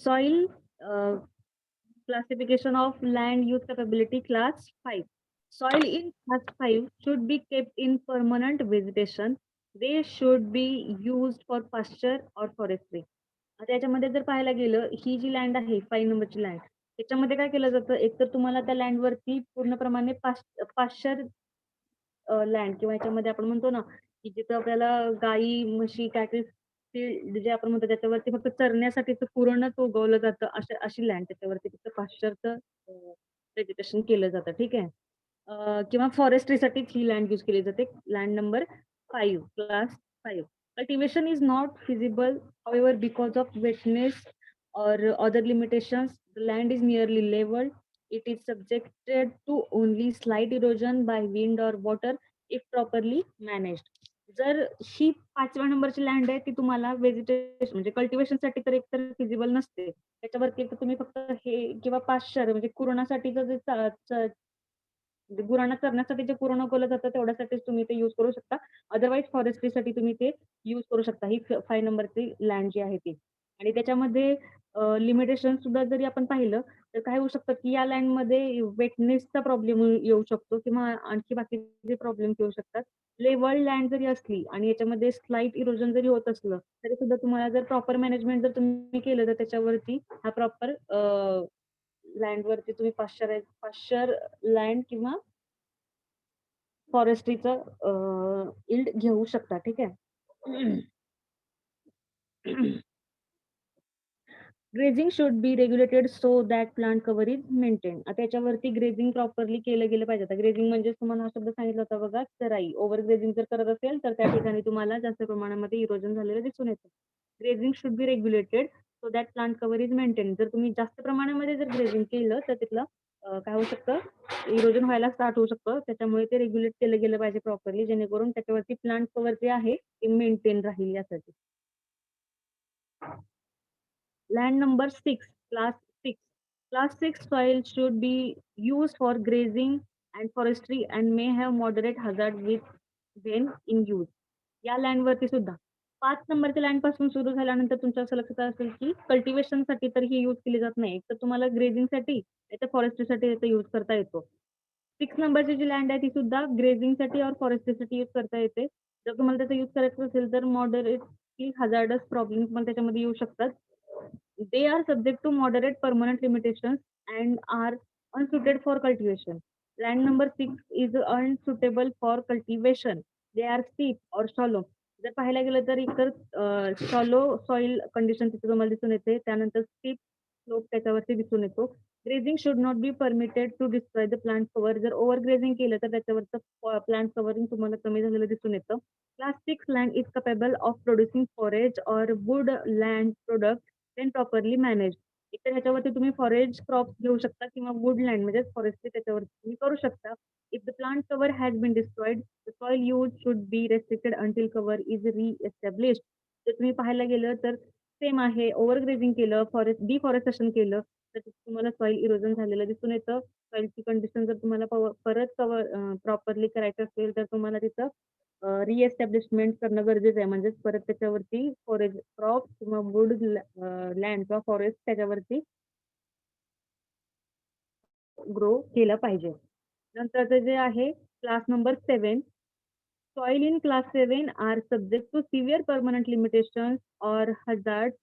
soil classification of land use capability class 5. Soil in class 5 should be kept in permanent vegetation. They should be used for pasture or forestry. आता याच्यामध्ये जर पाहायला गेलं ही जी लँड आहे 5 नंबरची लँड त्याच्यामध्ये काय केलं जातं एक तर तुम्हाला त्या लँडवरती पूर्णप्रमाणे पाश्चर लँड किंवा याच्यामध्ये आपण म्हणतो ना की जिथं आपल्याला गाई म्हशी कॅटल जे आपण म्हणतो त्याच्यावरती फक्त चरण्यासाठी पूर्णच उगवलं जातं अशी लँड त्याच्यावरती फक्त पाश्चरचं वेजिटेशन केलं जातं. ठीक आहे. किंवा फॉरेस्ट्रीसाठी ही लँड यूज केली जाते. Land number 5 class 5. Cultivation is not feasible, however, because of wetness or other limitations. The land is nearly level. It is subjected to only slight erosion by wind or water if properly managed. जर ही 5व्या नंबरची land आहे ती तुम्हाला vegetation म्हणजे कल्टिव्हेशनसाठी तर एकतर feasible नसते. त्याच्यावरती एक तर तुम्ही फक्त हे किंवा पाश्चर म्हणजे कुरणासाठीचं जे म्हणजे गुरांना चरण्यासाठी जे पुरण उगवलं जातं तेवढ्यासाठीच तुम्ही ते यूज करू शकता. अदरवाईज फॉरेस्ट्रीसाठी तुम्ही ते यूज करू शकता. ही 5 नंबरची लँड जी आहे ती. आणि त्याच्यामध्ये लिमिटेशन सुद्धा जरी आपण पाहिलं, तर काय होऊ शकतं, की या लँडमध्ये वेटनेसचा प्रॉब्लेम येऊ शकतो किंवा आणखी बाकीचे प्रॉब्लेम्स येऊ शकतात. लेवल लँड जरी असली आणि याच्यामध्ये स्लाईट इरोजन जरी होत असलं, तरी सुद्धा तुम्हाला जर प्रॉपर मॅनेजमेंट जर तुम्ही केलं, तर त्याच्यावरती हा प्रॉपर लँडवरती तुम्ही पाश्चर लँड किंवा फॉरेस्ट्रीचं इल्ड घेऊ शकता. ठीक आहे. Grazing should be regulated so that plant cover is maintain. आता याच्यावरती ग्रेझिंग प्रॉपरली केलं गेलं पाहिजे. आता ग्रेझिंग म्हणजे तुम्हाला हा शब्द सांगितला होता बघा, चराई. ओव्हर ग्रेझिंग जर करत असेल तर त्या ठिकाणी तुम्हाला जास्त प्रमाणामध्ये इरोजन झालेलं दिसून येतं. Grazing should be regulated so that plant cover is maintain. जर तुम्ही जास्त प्रमाणामध्ये जर ग्रेझिंग केलं तर तिथलं काय होऊ शकतं, इरोजन व्हायला स्टार्ट होऊ शकतं. त्याच्यामुळे ते रेग्युलेट केलं गेलं पाहिजे प्रॉपरली जेणेकरून त्याच्यावरती प्लांट कव्हर जे आहे ते मेंटेन राहील यासाठी. Land number 6, class 6. Class 6 soil should be used for grazing and forestry and may have moderate hazard with when in use. या लँड वरती सुद्धा 5 नंबरच्या लँड पासून सुरू झाल्यानंतर तुमच्या असं लक्षात असेल की कल्टिव्हेशन साठी तर ही यूज केली जात नाही. तर तुम्हाला ग्रेझिंग साठी नाहीतर फॉरेस्ट्रीसाठी याचा यूज करता येतो. 6 नंबरची जी लँड आहे ती सुद्धा ग्रेझिंगसाठी और फॉरेस्ट्रीसाठी यूज करता येते. जर तुम्हाला त्याचा यूज करायचा असेल तर मॉडरेट की हजार्डस प्रॉब्लेम्स पण त्याच्यामध्ये येऊ शकतात. They are subject to moderate permanent limitations and are unsuited for cultivation. Land number 6 is unsuitable for cultivation. They are steep or shallow. जर पाहायला गेलं तर एकतर शॉलो सॉइल कंडिशन तिथे तुम्हाला दिसून येते. त्यानंतर स्टीप स्लोप त्याच्यावरती दिसून येतो. Grazing should not be permitted to destroy the plant cover. जर ओव्हर ग्रेझिंग केलं तर त्याच्यावरचं प्लांट कव्हरिंग तुम्हाला कमी झालेलं दिसून येतं. Class 6 land is capable of producing forage or wood land product when properly managed. एकतर ह्याच्यावरती तुम्ही फॉरेज क्रॉप घेऊ शकता किंवा वुडलँड म्हणजे फॉरेस्ट्री त्याच्यावरती तुम्ही करू शकता. If the plant cover has been destroyed, the soil use should be restricted until cover is reestablished. जर तुम्ही पाहायला गेलं तर सेम आहे. ओव्हरग्रेझिंग केलं, डिफॉरेस्टेशन केलं, तर तिथे तुम्हाला सॉइल इरोजन झालेलं दिसून येतं. सॉइलची कंडिशन जर तुम्हाला परत प्रॉपरली करायचं असेल, तर तुम्हाला तिथं रिएस्टॅब्लिशमेंट करणं गरजेचं आहे. म्हणजेच परत त्याच्यावरती फॉरेस्ट क्रॉप किंवा वूड लँड किंवा फॉरेस्ट त्याच्यावरती ग्रो केलं पाहिजे. नंतरचं जे आहे class number 7. Soil in class 7 are subject to severe permanent limitations or hazards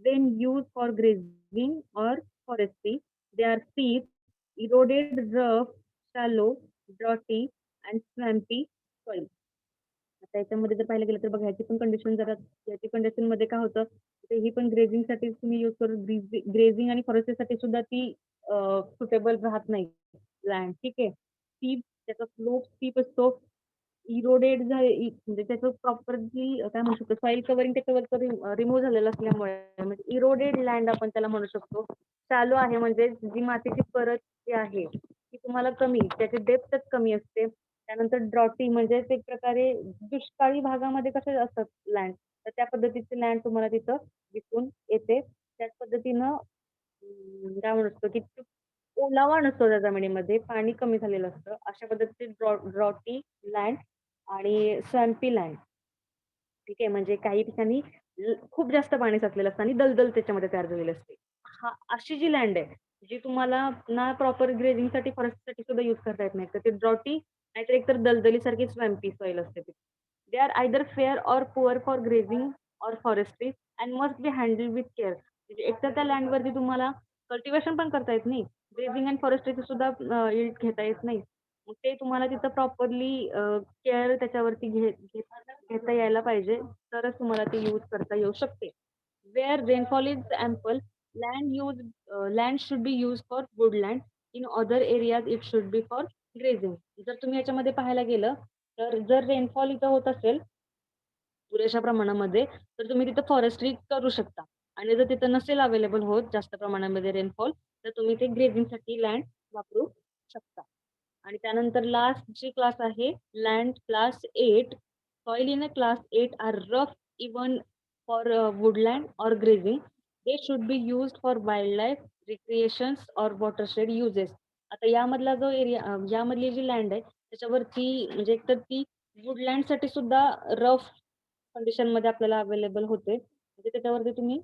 when used for grazing or forestry. They are steep, eroded, rough, shallow, droughty and swampy soil. आता याच्यामध्ये जर पाहायला गेलं तर बघा ह्याची पण कंडिशन जरा याची कंडिशन मध्ये काय होतं ते ही पण ग्रेझिंगसाठी तुम्ही यूज करू ग्रेझिंग आणि फॉरेस्ट्रीसाठी सुद्धा ती सुटेबल राहत नाही लँड. ठीक आहे. स्टीप त्याचा स्लोप स्टीप असतो. इरोडेड म्हणजे त्याचं प्रॉपरली काय म्हणू शकतो सॉइल कव्हरिंग त्याच्यावर रिमूव्ह झालेलं असल्यामुळे म्हणजे इरोडेड लँड आपण त्याला म्हणू शकतो. चालू आहे म्हणजे जी मातीची परत जी आहे ती तुम्हाला कमी त्याची डेप्थच कमी असते. त्यानंतर ड्रॉटी म्हणजे एक प्रकारे दुष्काळी भागामध्ये कसे असतात लँड तर त्या पद्धतीचे लँड तुम्हाला तिथं दिसून येते. त्याच पद्धतीनं काय म्हणू शकतो की ओलावा नसतो त्या जमिनीमध्ये पाणी कमी झालेलं असतं. अशा पद्धतीचे ड्रॉटी लँड आणि स्वॅम्पी लँड. ठीक आहे. म्हणजे काही ठिकाणी खूप जास्त पाणी साचलेलं असतं आणि दलदल त्याच्यामध्ये तयार झालेली असते. अशी जी लँड आहे, जी तुम्हाला ना प्रॉपर ग्रेझिंगसाठी, फॉरेस्टसाठी सुद्धा यूज करता येत नाही. तर ते ड्रॉटी नाहीतर एकतर दलदलीसारखी स्वॅम्पी सॉइल असते ती. They are either fair or poor for grazing or forestry and must be handheld with care. म्हणजे एकतर त्या लँडवरती तुम्हाला कल्टिव्हेशन पण करता येत नाही. ग्रेझिंग अँड फॉरेस्ट्रीची सुद्धा घेता येत नाही. मग ते तुम्हाला तिथं प्रॉपरली केअर त्याच्यावरती घेता यायला पाहिजे, तरच तुम्हाला ते यूज करता येऊ शकते. Where rainfall is ample, land should be used for woodland. In other areas it should be for grazing. जर तुम्ही याच्यामध्ये पाहायला गेलं, तर जर रेनफॉल इथं होत असेल पुरेशा प्रमाणामध्ये, तर तुम्ही तिथं फॉरेस्ट्री करू शकता. आणि जर तिथं नसेल अवेलेबल होत जास्त प्रमाणामध्ये रेनफॉल, तर तुम्ही ते ग्रेझिंगसाठी लँड वापरू शकता. आणि त्यानंतर लास्ट जी क्लास आहे land class 8. Soil in a class 8 are rough even for woodland or grazing. They should be used for wildlife, recreations or watershed uses. आता यामधला जो एरिया यामधली जी लँड आहे त्याच्यावरती म्हणजे एकतर ती वुडलँडसाठी सुद्धा रफ कंडिशनमध्ये आपल्याला अवेलेबल होते. म्हणजे त्याच्यावरती तुम्ही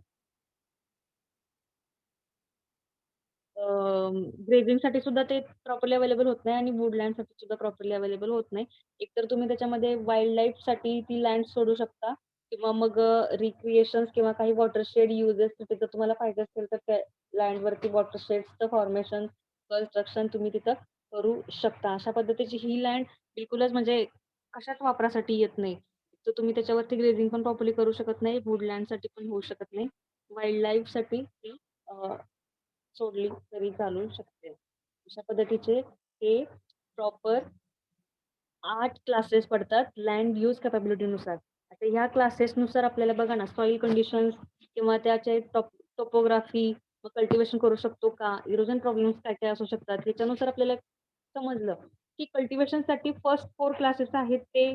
ग्रेझिंगसाठी सुद्धा ते प्रॉपरली अवेलेबल होत नाही आणि वुडलँडसाठी सुद्धा प्रॉपरली अवेलेबल होत नाही. एकतर तुम्ही त्याच्यामध्ये वाईल्ड लाईफसाठी ती लँड सोडू शकता किंवा मग रिक्रिएशन्स किंवा काही वॉटरशेड युजेस तिथं तुम्हाला पाहिजे असेल तर त्या लँडवरती वॉटरशेड्सचं फॉर्मेशन, कन्स्ट्रक्शन तुम्ही तिथं करू शकता. अशा पद्धतीची ही लँड बिलकुलच म्हणजे कशाच वापरासाठी येत नाही. तर तुम्ही त्याच्यावरती ग्रेझिंग पण प्रॉपरली करू शकत नाही, वुडलँडसाठी पण होऊ शकत नाही. वाईल्ड लाईफसाठी ती सोडली तरी चालू शकते. अशा पद्धतीचे हे प्रॉपर 8 क्लासेस पडतात लँड यूज कॅपॅबिलिटीनुसार. आता ह्या क्लासेसनुसार आपल्याला बघा ना सॉइल कंडिशन्स किंवा त्याचे टोपोग्राफी, मग कल्टिव्हेशन करू शकतो का? इरोजन प्रॉब्लेम्स काय-काय असू शकतात? ह्याच्यानुसार आपल्याला समजलं, की कल्टिव्हेशनसाठी फर्स्ट 4 क्लासेस आहेत ते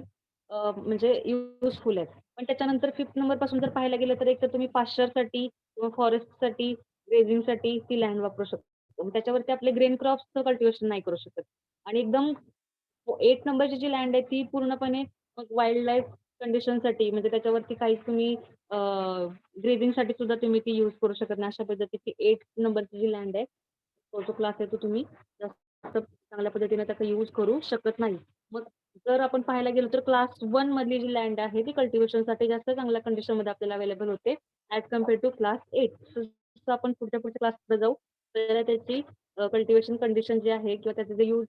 म्हणजे युजफुल आहेत. पण त्याच्यानंतर 5th नंबरपासून जर पाहायला गेलं तर एकतर तुम्ही पाश्चरसाठी किंवा फॉरेस्टसाठी, ग्रेझिंगसाठी ती लँड वापरू शकतो. मग त्याच्यावरती आपले ग्रेन क्रॉप्सचं कल्टिव्हेशन नाही करू शकत. आणि एकदम 8 नंबरची जी लँड आहे ती पूर्णपणे मग वाईल्ड लाईफ कंडिशनसाठी म्हणजे त्याच्यावरती काहीच तुम्ही ग्रेझिंगसाठी सुद्धा तुम्ही ती यूज करू शकत नाही. अशा पद्धतीची 8 नंबरची जी लँड आहे, तो जो क्लास आहे तो तुम्ही जास्त चांगल्या पद्धतीने त्याचा यूज करू शकत नाही. मग जर आपण पाहायला गेलो तर क्लास 1 मधली जी लँड आहे ती कल्टिव्हेशनसाठी जास्त चांगल्या कंडिशनमध्ये आपल्याला अवेलेबल होते ॲज कंपेअर टू क्लास 8. जसं आपण पुढच्या क्लासकडे जाऊ, तर त्याची कल्टिव्हेशन कंडिशन जी आहे किंवा त्याचं जे यूज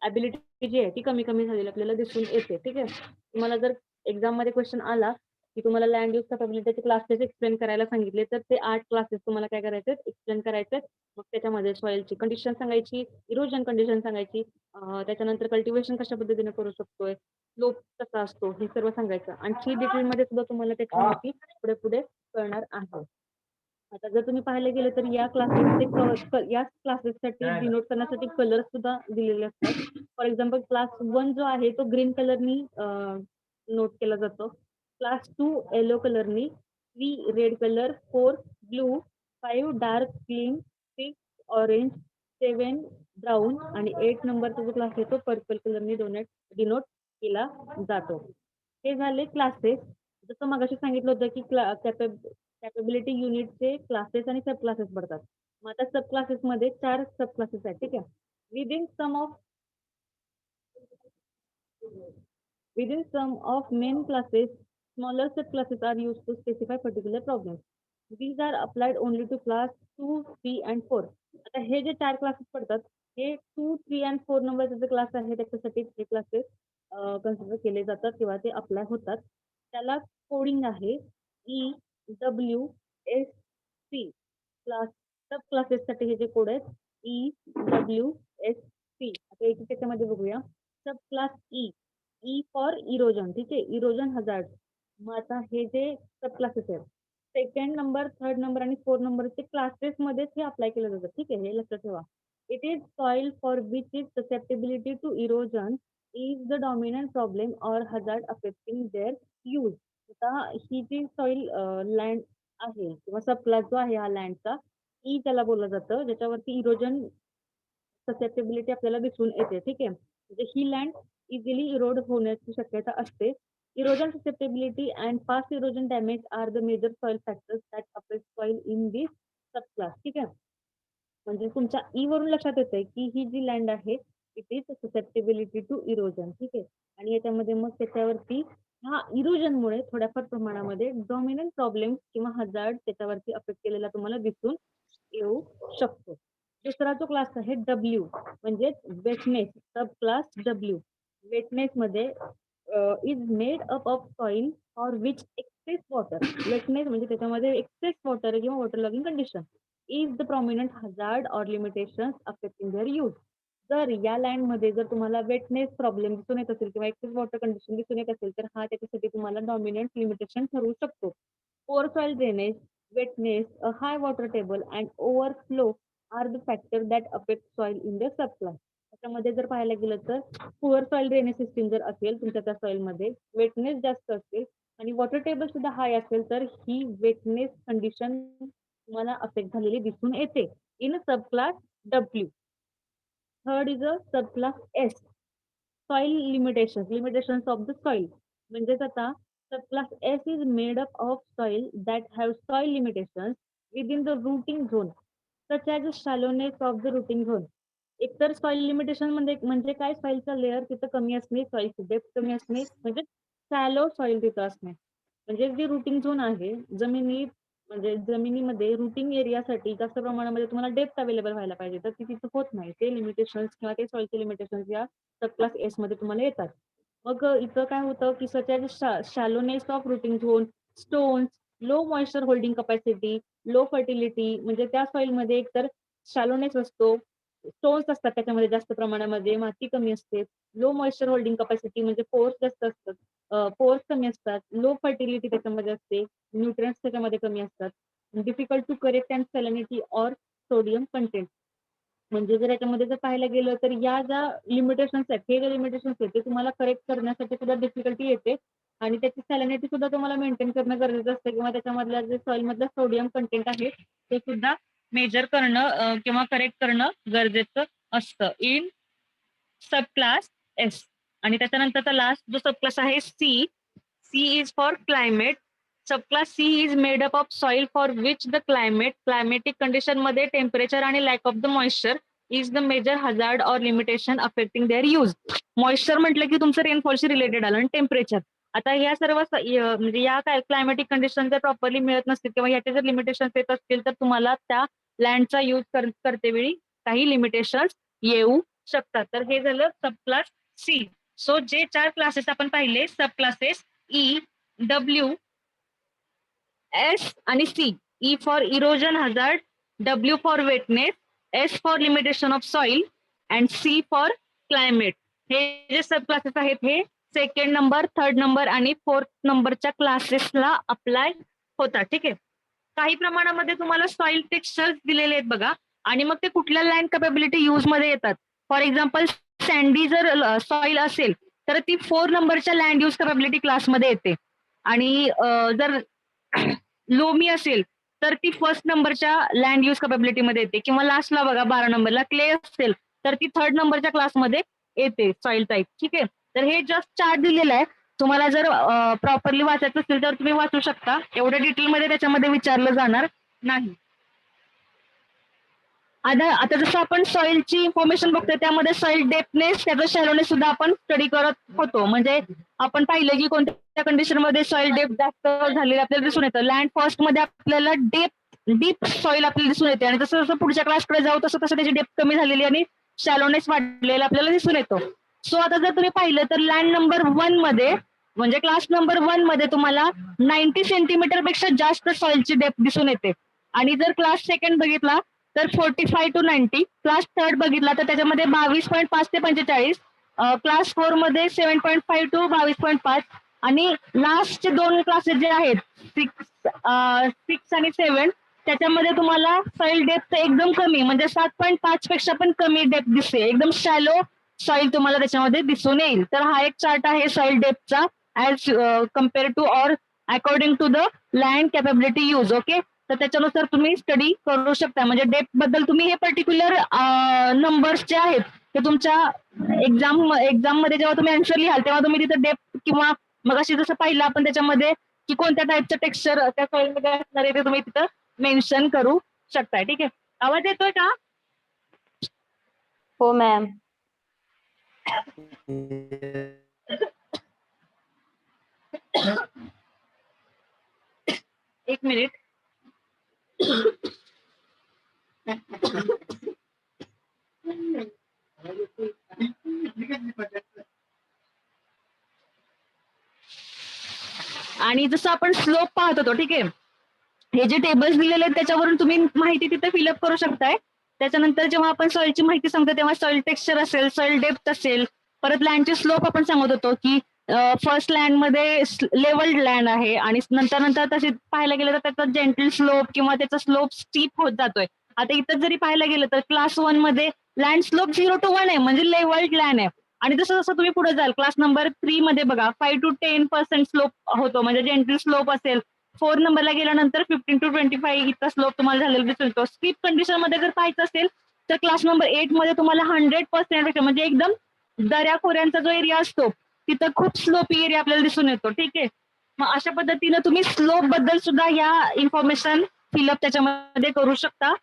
एबिलिटी जी आहे ती कमी-कमी झालेली आपल्याला दिसून येते. ठीक आहे. तुम्हाला जर एक्झाममध्ये क्वेशन आला, की तुम्हाला लँड यूज कॅपॅबिलिटीचे क्लासेस एक्सप्लेन करायला सांगितले, तर ते 8 क्लासेस तुम्हाला काय करायचे एक्सप्लेन करायचे. मग त्याच्यामध्ये सॉइलची कंडिशन सांगायची, इरोजन कंडिशन सांगायची, त्याच्यानंतर कल्टिव्हेशन कशा पद्धतीने करू शकतोय, स्लोप कसा असतो हे सर्व सांगायचं. आणि सीड डिटेलमध्ये सुद्धा तुम्हाला त्याची माहिती पुढे-पुढे कळणार आहे. आता जर तुम्ही पाहायला गेलं तर या याच क्लासेससाठी डिनोट करण्यासाठी कलर सुद्धा दिलेले असतात. फॉर एक्झाम्पल क्लास 1 जो आहे तो ग्रीन कलरनी नोट केला जातो. क्लास 2 येलो कलरनी, 3 red colour, 4 blue, 5 dark green, 6 orange, 7 brown आणि 8 नंबरचा जो क्लास आहे तो पर्पल कलरने डिनोट केला जातो. हे झाले क्लासेस. जसं मगाशी सांगितलं होतं की कॅपेबिलिटी युनिटचे क्लासेस आणि सब क्लासेस पडतात. मग आता सब क्लासेस मध्ये 4 सब क्लासेस आहेत. ठीक आहे. Within some of Within some of main classes, smaller subclasses are used to specify particular problems. These are applied only to class 2, 3 and 4. आता हे जे 4 क्लासेस पडतात हे 2, 3 and 4 नंबरचे जे क्लास आहे त्याच्यासाठी हे क्लासेस कन्सिडर केले जातात किंवा ते अप्लाय होतात. त्याला कोडिंग आहे EWSC. क्लास सब क्लासेससाठी हे जे कोड आहेत EWSC. आता एक त्याच्यामध्ये बघूया. सब क्लास ई फॉर इरोजन. ठीक आहे. Erosion hazard. मग आता हे जे सब क्लासेस आहेत सेकंड नंबर, थर्ड नंबर आणि फोर्थ नंबरचे क्लासेस मध्येच हे अप्लाय केलं जातं. ठीक आहे. हे लक्षात ठेवा. It is soil for which is susceptibility to erosion is the dominant problem or hazard affecting their use. आता ही जी सॉइल लँड आहे किंवा सब क्लास जो आहे हा लँडचा ई त्याला बोललं जातं ज्याच्यावरती इरोजन ससेप्टेबिलिटी आपल्याला दिसून येते. ठीक आहे. म्हणजे ही लँड इझिली इरोड होण्याची शक्यता असते. Erosion susceptibility and fast erosion damage are the major soil factors that affect soil in this subclass. ठीक आहे. म्हणजे तुमच्या ई वरून लक्षात येतंय की ही जी लँड आहे it is susceptibility to erosion. ठीक आहे. आणि याच्यामध्ये मग त्याच्यावरती हा इरोजनमुळे थोड्याफार प्रमाणामध्ये डॉमिनंट प्रॉब्लेम किंवा हजार्ड त्याच्यावरती अफेक्ट केलेला तुम्हाला दिसून येऊ शकतो. दुसरा जो क्लास आहे डब्ल्यू म्हणजे वेटनेस. सब क्लास डब्ल्यू वेटनेस मध्ये is made up of soil for which excess water. Wetness म्हणजे त्याच्यामध्ये एक्सेस वॉटर किंवा water logging condition is the prominent hazard or limitation affecting their use. जर या लँड मध्ये जर तुम्हाला वेटनेस प्रॉब्लेम दिसून येत असेल किंवा एक्सेस वॉटर कंडिशन दिसून येत असेल तर हा त्याच्यासाठी तुम्हाला डॉमिनंट लिमिटेशन ठरवू शकतो. Poor soil drainage, wetness, a high water table and overflow are the factors that affect soil in the subclass. त्याच्यामध्ये जर पाहायला गेलं तर पुअर सॉइल ड्रेनेज सिस्टीम जर असेल तुमच्या त्या सॉइल मध्ये वेटनेस जास्त असेल आणि वॉटर टेबल सुद्धा हाय असेल तर ही वेटनेस कंडिशन तुम्हाला अफेक्ट झालेली दिसून येते in sub class W. Third is a sub class S. Soil limitations of the soil. म्हणजेच आता subclass S is made up of soil that have soil limitations within the rooting zone, such as the shallowness of the rooting zone. एकतर soil limitation म्हणजे काय सॉइलचा layer तिथं कमी असणे, सॉइलची depth कमी असणे म्हणजे शॅलो सॉइल तिथं असणे. म्हणजे जे रुटिंग झोन आहे म्हणजे जमिनीमध्ये रुटिंग एरियासाठी जास्त प्रमाणामध्ये तुम्हाला डेप्थ अवेलेबल व्हायला पाहिजे तर ती तिथं होत नाही. ते लिमिटेशन्स किंवा ते सॉइलचे लिमिटेशन्स या सबक्लास एस मध्ये तुम्हाला येतात. मग इथं काय होतं की such as shallowness of rooting zone, stones, low moisture holding capacity, low fertility म्हणजे त्या सॉइलमध्ये एकतर शॅलोनेस असतो, स्टोन्स असतात त्याच्यामध्ये जास्त प्रमाणामध्ये, माती कमी असते, लो मॉइश्चर होल्डिंग कपॅसिटी म्हणजे पोर्स जास्त असतात, पोर्स कमी असतात, लो फर्टिलिटी त्याच्यामध्ये असते, न्यूट्रिएंट्स त्याच्यामध्ये कमी असतात, difficult to correct and salinity or sodium content. म्हणजे जर याच्यामध्ये जर पाहायला गेलं तर या ज्या लिमिटेशन्स आहेत हे जे लिमिटेशन्स आहेत ते तुम्हाला करेक्ट करण्यासाठी सुद्धा डिफिकल्टी येते आणि त्याची सॅलिनिटी सुद्धा तुम्हाला मेंटेन करणं गरजेचं असतं किंवा त्याच्यामधल्या जे सॉइल मधलं सोडियम कंटेंट आहे ते सुद्धा मेजर करणं किंवा करेक्ट करणं गरजेचं असतं इन सब क्लास एस. आणि त्याच्यानंतरचा लास्ट जो सब क्लास आहे C. C is for climate. Subclass C is made up of soil for which the climatic condition मध्ये टेम्परेचर आणि lack of the moisture is the major hazard or limitation affecting their use. Moisture म्हटलं की तुमचं रेनफॉलशी related आलं आणि temperature. आता या सर्व म्हणजे या काय क्लायमेटिक कंडिशन जर प्रॉपरली मिळत नसतील किंवा याचे जर लिमिटेशन येत असतील तर तुम्हाला त्या लँडचा यूज करते वेळी काही लिमिटेशन येऊ शकतात. तर हे झालं सबक्लास सी. सो जे 4 क्लासेस आपण पाहिले sub classes E, W, S आणि C. E for erosion hazard, W for wetness, S for limitation of soil and C for climate. हे जे सब क्लासेस आहेत हे सेकंड नंबर, थर्ड नंबर आणि fourth नंबरच्या क्लासेसला अप्लाय होतात. ठीक आहे. काही प्रमाणामध्ये तुम्हाला सॉइल टेक्स्चर दिलेले आहेत बघा आणि मग ते कुठल्या लँड कॅपेबिलिटी यूज मध्ये येतात. फॉर एक्झाम्पल सँडी जर सॉइल असेल तर ती 4 नंबरच्या लँड यूज कॅपेबिलिटी क्लासमध्ये येते आणि जर लोमी असेल तर ती फर्स्ट नंबरच्या लँड यूज कॅपेबिलिटी मध्ये येते, किंवा लास्टला बघा 12 नंबरला क्ले असेल तर ती थर्ड नंबरच्या क्लासमध्ये येते सॉइल टाईप. ठीक आहे, तर हे जस्ट चार्ट दिलेलं आहे. तुम्हाला जर प्रॉपरली वाचायचं असेल तर तुम्ही वाचू शकता. एवढ्या डिटेलमध्ये त्याच्यामध्ये विचारलं जाणार नाही. आता जसं आपण सॉइलची इन्फॉर्मेशन बघतोय त्यामध्ये सॉइल डेप्थनेस त्याचं शॅलोनेस सुद्धा आपण स्टडी करत होतो. म्हणजे आपण पाहिलं की कोणत्या कंडिशनमध्ये सॉइल डेप्थ जास्त झालेली आपल्याला दिसून येतं. लँड फर्स्ट मध्ये आपल्याला डीप सॉइल आपल्याला दिसून येते, आणि जसं जसं पुढच्या क्लासकडे जाऊ तसं तसं त्याची डेप्थ कमी झालेली आणि शॅलोनेस वाढलेला आपल्याला दिसून येतो. सो आता जर तुम्ही पाहिलं तर लँड नंबर 1 मध्ये म्हणजे क्लास नंबर 1 मध्ये तुम्हाला 90 सेंटीमीटर पेक्षा जास्त सॉइलची डेप्थ दिसून येते. आणि जर क्लास सेकंड बघितला तर 45 to 90. क्लास थर्ड बघितला तर त्याच्यामध्ये 22.5 ते 45. क्लास 4 मध्ये 7.5 to 22.5. आणि लास्टचे 2 क्लासेस जे आहेत 6 आणि 7 त्याच्यामध्ये तुम्हाला सॉइल डेप्थ एकदम कमी म्हणजे 7.5 पेक्षा पण कमी डेप्थ दिसते. एकदम शॅलो सॉइल तुम्हाला त्याच्यामध्ये दिसून येईल. तर हा एक चार्ट आहे सॉइल डेप्थचा as compare to or according to the land capability use. Okay, तर त्याच्यानुसार तुम्ही स्टडी करू शकता. म्हणजे डेप्थ बद्दल तुम्ही हे पर्टिक्युलर नंबर्स जे आहेत ते तुमच्या एक्झाम मध्ये जेव्हा तुम्ही आन्सर लिहाल तेव्हा तुम्ही तिथे डेप्थ किंवा मग अशी जसं पाहिलं आपण त्याच्यामध्ये की कोणत्या टाईपचं टेक्स्चर त्या सॉइल मध्ये असणार आहे ते तुम्ही तिथं मेन्शन करू शकताय. ठीक आहे, आवाज येतोय का? हो मॅम. एक मिनिट. आणि जसं आपण स्लोप पाहत होतो, ठीक आहे, हे जे टेबल्स दिलेले आहेत त्याच्यावरून तुम्ही माहिती तिथे फिलअप करू शकताय. त्याच्यानंतर जेव्हा आपण सॉइलची माहिती सांगतो तेव्हा सॉइल टेक्स्चर असेल, सॉइल डेप्थ असेल, परत लँडचे स्लोप आपण सांगत होतो की फर्स्ट लँड मध्ये लेवल्ड लँड आहे आणि नंतर नंतर तसे पाहायला गेलं तर त्याचा जेंटल स्लोप किंवा त्याचा स्लोप स्टीप होत जातोय. आता इथं जरी पाहायला गेलं तर क्लास 1 मध्ये लँड स्लोप 0 to 1 आहे म्हणजे लेवल्ड लँड आहे. आणि जसं जसं तुम्ही पुढे जाल क्लास नंबर 3 मध्ये बघा 5 to 10% स्लोप होतो म्हणजे जेंटल स्लोप असेल. 4 नंबरला गेल्यानंतर 15 to 25 इतका स्लोप तुम्हाला झालेला दिसून येतो. स्टीप कंडिशन मध्ये जर पाहायचं असेल तर क्लास नंबर 8 मध्ये तुम्हाला 100% म्हणजे एकदम दऱ्या खोऱ्यांचा जो एरिया असतो तिथं खूप स्लोपी एरिया आपल्याला दिसून येतो. ठीक आहे, मग अशा पद्धतीनं तुम्ही स्लोप बद्दल सुद्धा या इन्फॉर्मेशन फिलअप त्याच्यामध्ये करू शकता.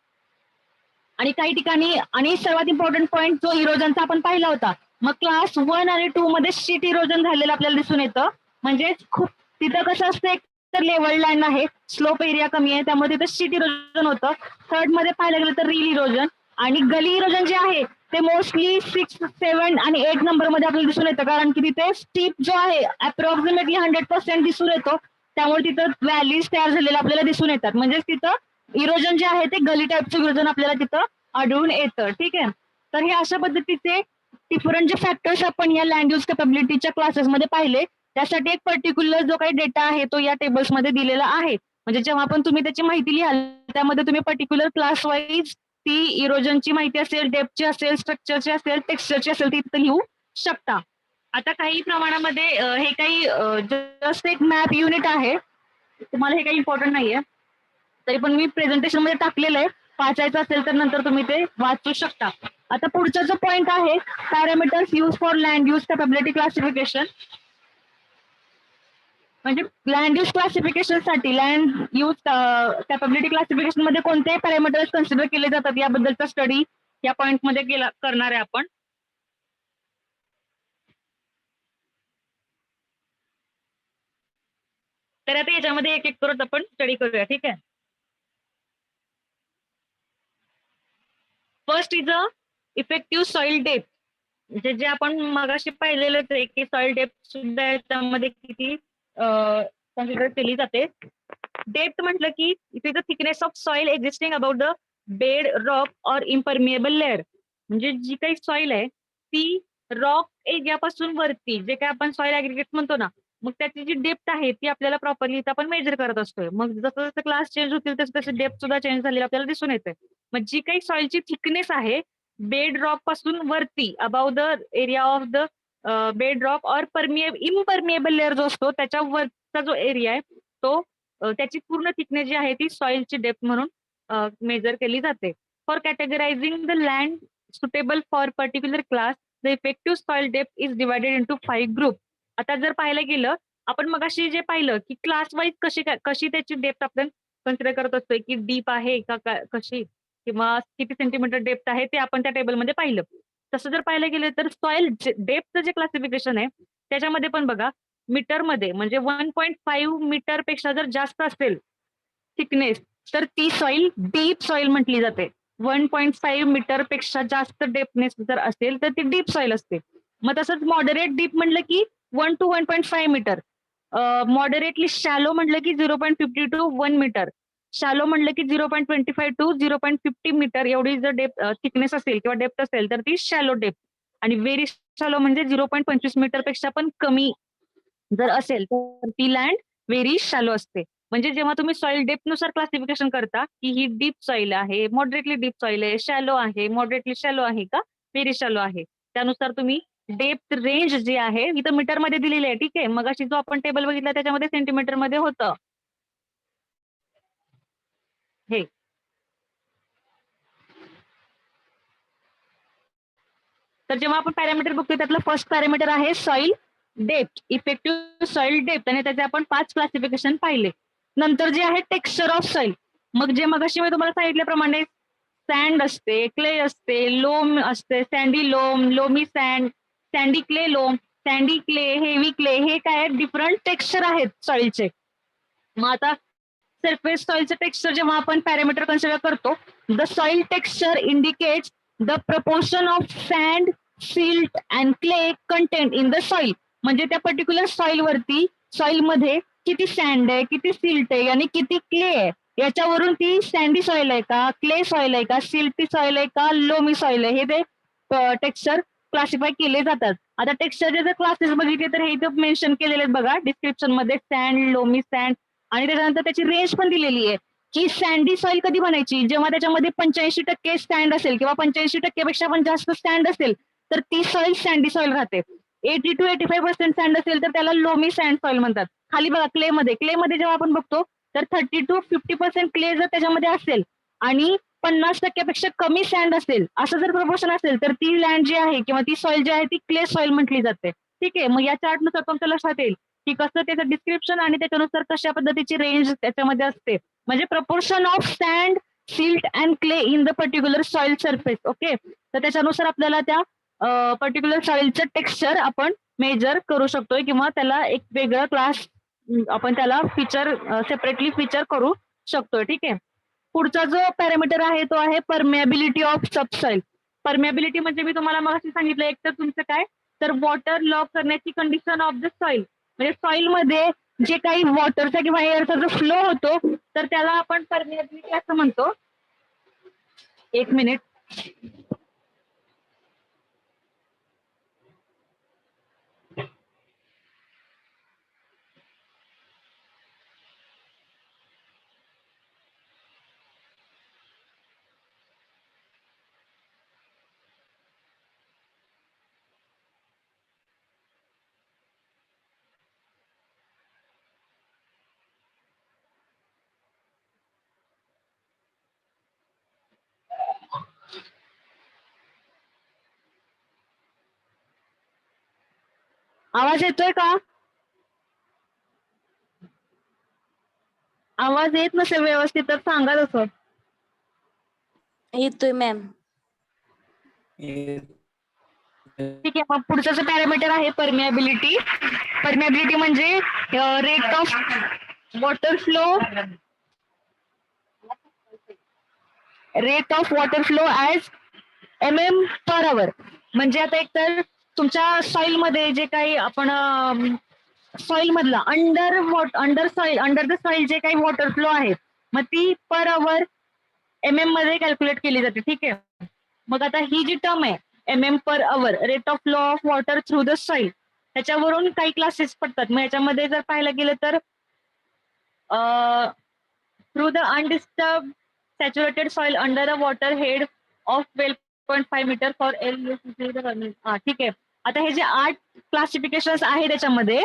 आणि काही ठिकाणी आणि सर्वात इम्पॉर्टंट पॉईंट जो इरोजनचा आपण पाहिला होता, मग क्लास 1 आणि 2 मध्ये शीट इरोजन झालेलं आपल्याला दिसून येतं. म्हणजे खूप तिथं कसं असतं एक तर लेवल लँड आहे, स्लोप एरिया कमी आहे त्यामुळे तिथं शीट इरोजन होतं. थर्ड मध्ये पाहायला गेलं तर रील इरोजन आणि गली इरोजन जे आहे ते मोस्टली 6, 7 आणि 8 नंबर मध्ये आपल्याला दिसून येतं. कारण की तिथे स्टीप जो आहे अप्रॉक्सिमेटली 100% दिसून येतो. त्यामुळे तिथं व्हॅलीज तयार झालेल्या आपल्याला दिसून येतात. म्हणजे तिथं इरोजन जे आहे ते गली टाईपचं इरोजन आपल्याला तिथं आढळून येतं. ठीक आहे, तर हे अशा पद्धतीचे डिफरंट जे फॅक्टर्स आपण या लँड यूज कॅपेबिलिटीच्या क्लासेसमध्ये पाहिले त्यासाठी एक पर्टिक्युलर जो काही डेटा आहे तो या टेबल्समध्ये दिलेला आहे. म्हणजे जेव्हा पण तुम्ही त्याची माहिती लिहाल त्यामध्ये तुम्ही पर्टिक्युलर क्लास वाईज ती इरोजनची माहिती असेल, डेप्थची असेल, स्ट्रक्चरची असेल, टेक्स्चरची असेल ती तिथं लिहू शकता. आता काही प्रमाणामध्ये हे काही जस्ट एक मॅप युनिट आहे, तुम्हाला हे काही इम्पॉर्टंट नाहीये तरी पण मी प्रेझेंटेशन मध्ये टाकलेलं आहे. वाचायचं असेल तर नंतर तुम्ही ते वाचू शकता. आता पुढचा जो पॉइंट आहे parameters use for land use capability classification. म्हणजे लँड यूज क्लासिफिकेशन साठी लँड यूज कॅपेबिलिटी क्लासिफिकेशन मध्ये कोणते पॅरामीटर्स कन्सिडर केले जातात याबद्दलचा स्टडी या पॉइंट मध्ये करणार आहे आपण. तर आता याच्यामध्ये एक एक करत आपण स्टडी करूया. ठीक आहे, first is a effective soil depth. म्हणजे जे आपण मगाशी पाहिलेलंच आहे की सॉइल डेप्थ सुद्धा याच्यामध्ये किती कन्सिडर केली जाते. डेप्थ म्हटलं की it is the thickness of soil existing about the bed rock or impermeable layer. म्हणजे जी काही सॉइल आहे ती रॉक एरियापासून वरती जे काही आपण सॉइल ऍग्रिगेट म्हणतो ना, मग त्याची जी डेप्थ आहे ती आपल्याला प्रॉपरली आपण मेजर करत असतोय. मग जसं जसं क्लास चेंज होतील तसं तसं डेप्थ सुद्धा चेंज झालेली आपल्याला दिसून येते. मग जी काही सॉइलची थिकनेस आहे बेड रॉक पासून वरती above the area of the bed rock or impermeable layer जो असतो त्याच्या वरचा जो एरिया आहे तो त्याची पूर्ण थिकनेस जी आहे ती सॉइलची डेप्थ म्हणून मेजर केली जाते. For categorising the land suitable for particular class the effective soil depth is divided into 5 group. आता जर पाहायला गेलं आपण मगाशी जे पाहिलं की क्लास वाईज कशी त्याची डेप्थ आपण कन्सिडर करत असतोय की डीप आहे का कशी किंवा किती सेंटीमीटर डेप्थ आहे ते आपण त्या टेबलमध्ये पाहिलं. तसं जर पाहायला गेलं तर सॉइल डेप्थचं जे क्लासिफिकेशन आहे त्याच्यामध्ये पण बघा मीटरमध्ये म्हणजे 1.5 मीटर पेक्षा जर जास्त असेल थिकनेस तर ती सॉइल डीप सॉइल म्हटली जाते. 1.5 मीटर पेक्षा जास्त डेपनेस जर असेल तर ती डीप सॉइल असते. मग तसंच मॉडरेट डीप म्हटलं की 1 to 1.5 मीटर. मॉडरेटली शॅलो म्हटलं की 0.50 to 1 मीटर. शॅलो म्हटलं की 0.25 टू 0.50 मीटर एवढी जर थिकनेस असेल किंवा डेप्थ असेल तर ती शॅलो डेप्थ. आणि व्हेरी शॅलो म्हणजे 0.25 मीटर पेक्षा पण कमी जर असेल तर ती लँड व्हेरी शॅलो असते. म्हणजे जेव्हा तुम्ही सॉइल डेप्थनुसार क्लासिफिकेशन करता की ही डीप सॉइल आहे, मॉडरेटली डीप सॉइल आहे, शॅलो आहे, मॉडरेटली शॅलो आहे का व्हेरी शॅलो आहे, त्यानुसार तुम्ही डेप्थ रेंज जी आहे इथं मीटरमध्ये दिलेली आहे. ठीक आहे, मगाशी जो आपण टेबल बघितला त्याच्यामध्ये सेंटीमीटरमध्ये होतं हे. तर जेव्हा आपण पॅरामीटर बघतोय त्यातलं फर्स्ट पॅरामीटर आहे soil depth, effective soil depth आणि त्याचे आपण 5 क्लासिफिकेशन पाहिले. नंतर जे आहे टेक्स्चर ऑफ सॉइल. मग जे मगाशी मी तुम्हाला सांगितल्याप्रमाणे सँड असते, क्ले असते, लोम असते, सँडी लोम, लोमी सँड, सँडी क्ले लोम, सँडी क्ले, हेवी क्ले, हे काय डिफरंट टेक्स्चर आहेत सॉइलचे. मग आता सरफेस सॉइलचं टेक्स्चर जेव्हा आपण पॅरामीटर कन्सिडर करतो, the soil texture indicates the proportion of sand, silt and clay content in the soil. म्हणजे त्या पर्टिक्युलर सॉइल वरती सॉइल मध्ये किती सँड आहे, किती सिल्ट आहे आणि किती क्ले आहे याच्यावरून ती सँडी सॉइल आहे का, क्ले सॉइल आहे का, सिल्टी सॉइल आहे का, लोमी सॉइल आहे हे ते टेक्स्चर क्लासिफाय केले जातात. आता टेक्स्चरचे जर क्लासेस बघितले तर हे इथं मेन्शन केलेले आहेत बघा डिस्क्रिप्शन मध्ये, सँड, लोमी सँड. आणि त्याच्यानंतर त्याची रेंज पण दिलेली आहे की सँडी सॉइल कधी बनायची जेव्हा त्याच्यामध्ये 85% सँड असेल किंवा 85% पेक्षा पण जास्त सँड असेल तर ती सॉइल सँडी सॉइल राहते. 80 to 85% सँड असेल तर त्याला लोमी सँड सॉइल म्हणतात. खाली बघा क्ले मध्ये जेव्हा आपण बघतो तर 30 to 50% क्ले जर त्याच्यामध्ये असेल आणि 50% कमी सँड असेल असं जर प्रपोर्शन असेल तर ती लँड जी आहे किंवा ती सॉइल जी आहे ती क्ले सॉइल म्हटली जाते. ठीक आहे, मग या चार्टनुसार तुमच्या लक्षात येईल की कसं त्याचं डिस्क्रिप्शन आणि त्याच्यानुसार कशा पद्धतीची रेंज त्याच्यामध्ये असते. म्हणजे proportion of sand, silt and clay in the particular soil surface. Okay, तर त्याच्यानुसार आपल्याला त्या पर्टिक्युलर सॉइलचं टेक्स्चर आपण मेजर करू शकतोय किंवा त्याला एक वेगळं क्लास आपण त्याला फीचर सेपरेटली फीचर करू शकतोय. ठीक आहे, पुढचा जो पॅरामीटर आहे तो आहे परमेबिलिटी ऑफ सबसॉइल. परमेबिलिटी म्हणजे मी तुम्हाला मगाशी सांगितलं एक तर तुमचं काय तर वॉटर लॉक करण्याची कंडिशन ऑफ द सॉइल. म्हणजे सॉइल मध्ये जे काही वॉटरचा किंवा एअरचा जो फ्लो होतो तर त्याला आपण परमेबिलिटी असं म्हणतो. एक मिनिट. आवाज येतोय का? आवाज येत नसेल व्यवस्थित तर सांगा तसं. येतोय मॅम. ठीक आहे, मग पुढचं जे पॅरामीटर आहे परमेबिलिटी. परमेबिलिटी म्हणजे rate of water flow, rate of water flow as MM/H. म्हणजे आता एक तर तुमच्या सॉइल मध्ये जे काही आपण सॉइल मधला अंडर द सॉइल जे काही वॉटर फ्लो आहे मग ती पर अवर MM मध्ये कॅल्क्युलेट केली जाते. ठीक आहे, मग आता ही जी टर्म आहे MM/H, rate of flow of water through the soil, त्याच्यावरून काही क्लासेस पडतात. मग याच्यामध्ये जर पाहायला गेलं तर through the undisturb saturated soil under the water head of 12.5 metre for L. ठीक आहे, आता हे जे 8 क्लासिफिकेशन आहे त्याच्यामध्ये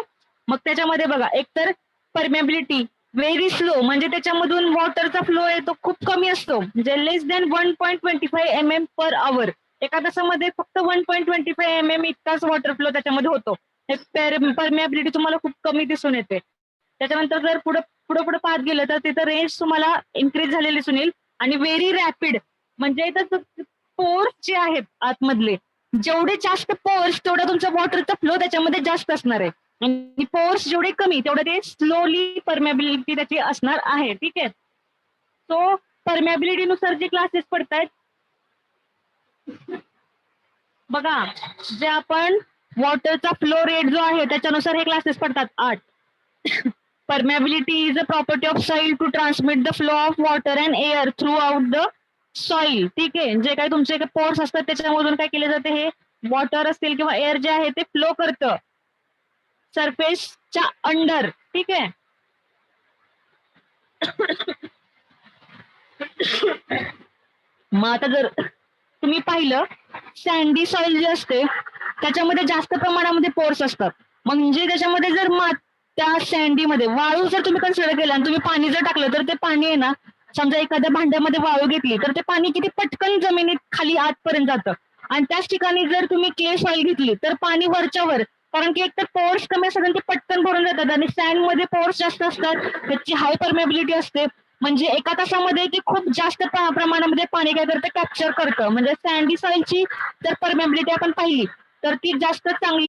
मग त्याच्यामध्ये बघा एक तर परमेबिलिटी व्हेरी स्लो म्हणजे त्याच्यामधून वॉटरचा फ्लो आहे तो खूप कमी असतो, म्हणजे लेस दॅन 1.25 mm पर आवर. एका तासामध्ये फक्त 1.25 mm इतकाच वॉटर फ्लो त्याच्यामध्ये होतो. परमेबिलिटी तुम्हाला खूप कमी दिसून येते. त्याच्यानंतर जर पुढे पुढे पुढे पाहत गेलं तर तिथं रेंज तुम्हाला इन्क्रीज झालेली दिसून येईल आणि व्हेरी रॅपिड म्हणजे इथं पोर्स जे आहेत आतमधले, जेवढे जास्त पोर्स तेवढा तुमचा वॉटरचा फ्लो त्याच्यामध्ये जास्त असणार आहे. आणि पोर्स जेवढे कमी तेवढं ते स्लोली परमेबिलिटी त्याची असणार आहे. ठीक आहे. सो परमेबिलिटी नुसार जे क्लासेस पडतायत बघा, जे आपण वॉटरचा फ्लो रेट जो आहे त्याच्यानुसार हे क्लासेस पडतात 8. Permeability is a property of soil to transmit the flow of water and air throughout the soil. ठीक आहे. जे काही तुमचे पोर्स असतात त्याच्यामधून काय केले जाते, हे वॉटर असतील किंवा एअर जे आहे ते फ्लो करतं सरफेसच्या अंडर. ठीक आहे. मग आता जर तुम्ही पाहिलं सँडी सॉइल जे असते त्याच्यामध्ये जास्त प्रमाणामध्ये पोर्स असतात. म्हणजे त्याच्यामध्ये जर त्या सँडीमध्ये वाळू जर तुम्ही कन्सिडर केला आणि तुम्ही पाणी जर टाकलं तर ते पाणी आहे ना, समजा एखाद्या भांड्यामध्ये वाळू घेतली तर ते पाणी किती पटकन जमिनीत खाली आतपर्यंत जातं. आणि त्याच ठिकाणी जर तुम्ही क्ले सॉइल घेतली तर पाणी वरच्या वर, कारण की एक तर पोर्स कमी असतात ते पटकन भरून जातात आणि सँड मध्ये पोर्स जास्त असतात, त्याची हाय परमेबिलिटी असते. म्हणजे एका तासामध्ये ते खूप जास्त प्रमाणामध्ये पाणी काय करतं, कॅप्चर करतं. म्हणजे सँडी सॉइलची जर परमेबिलिटी आपण पाहिली तर ती जास्त चांगली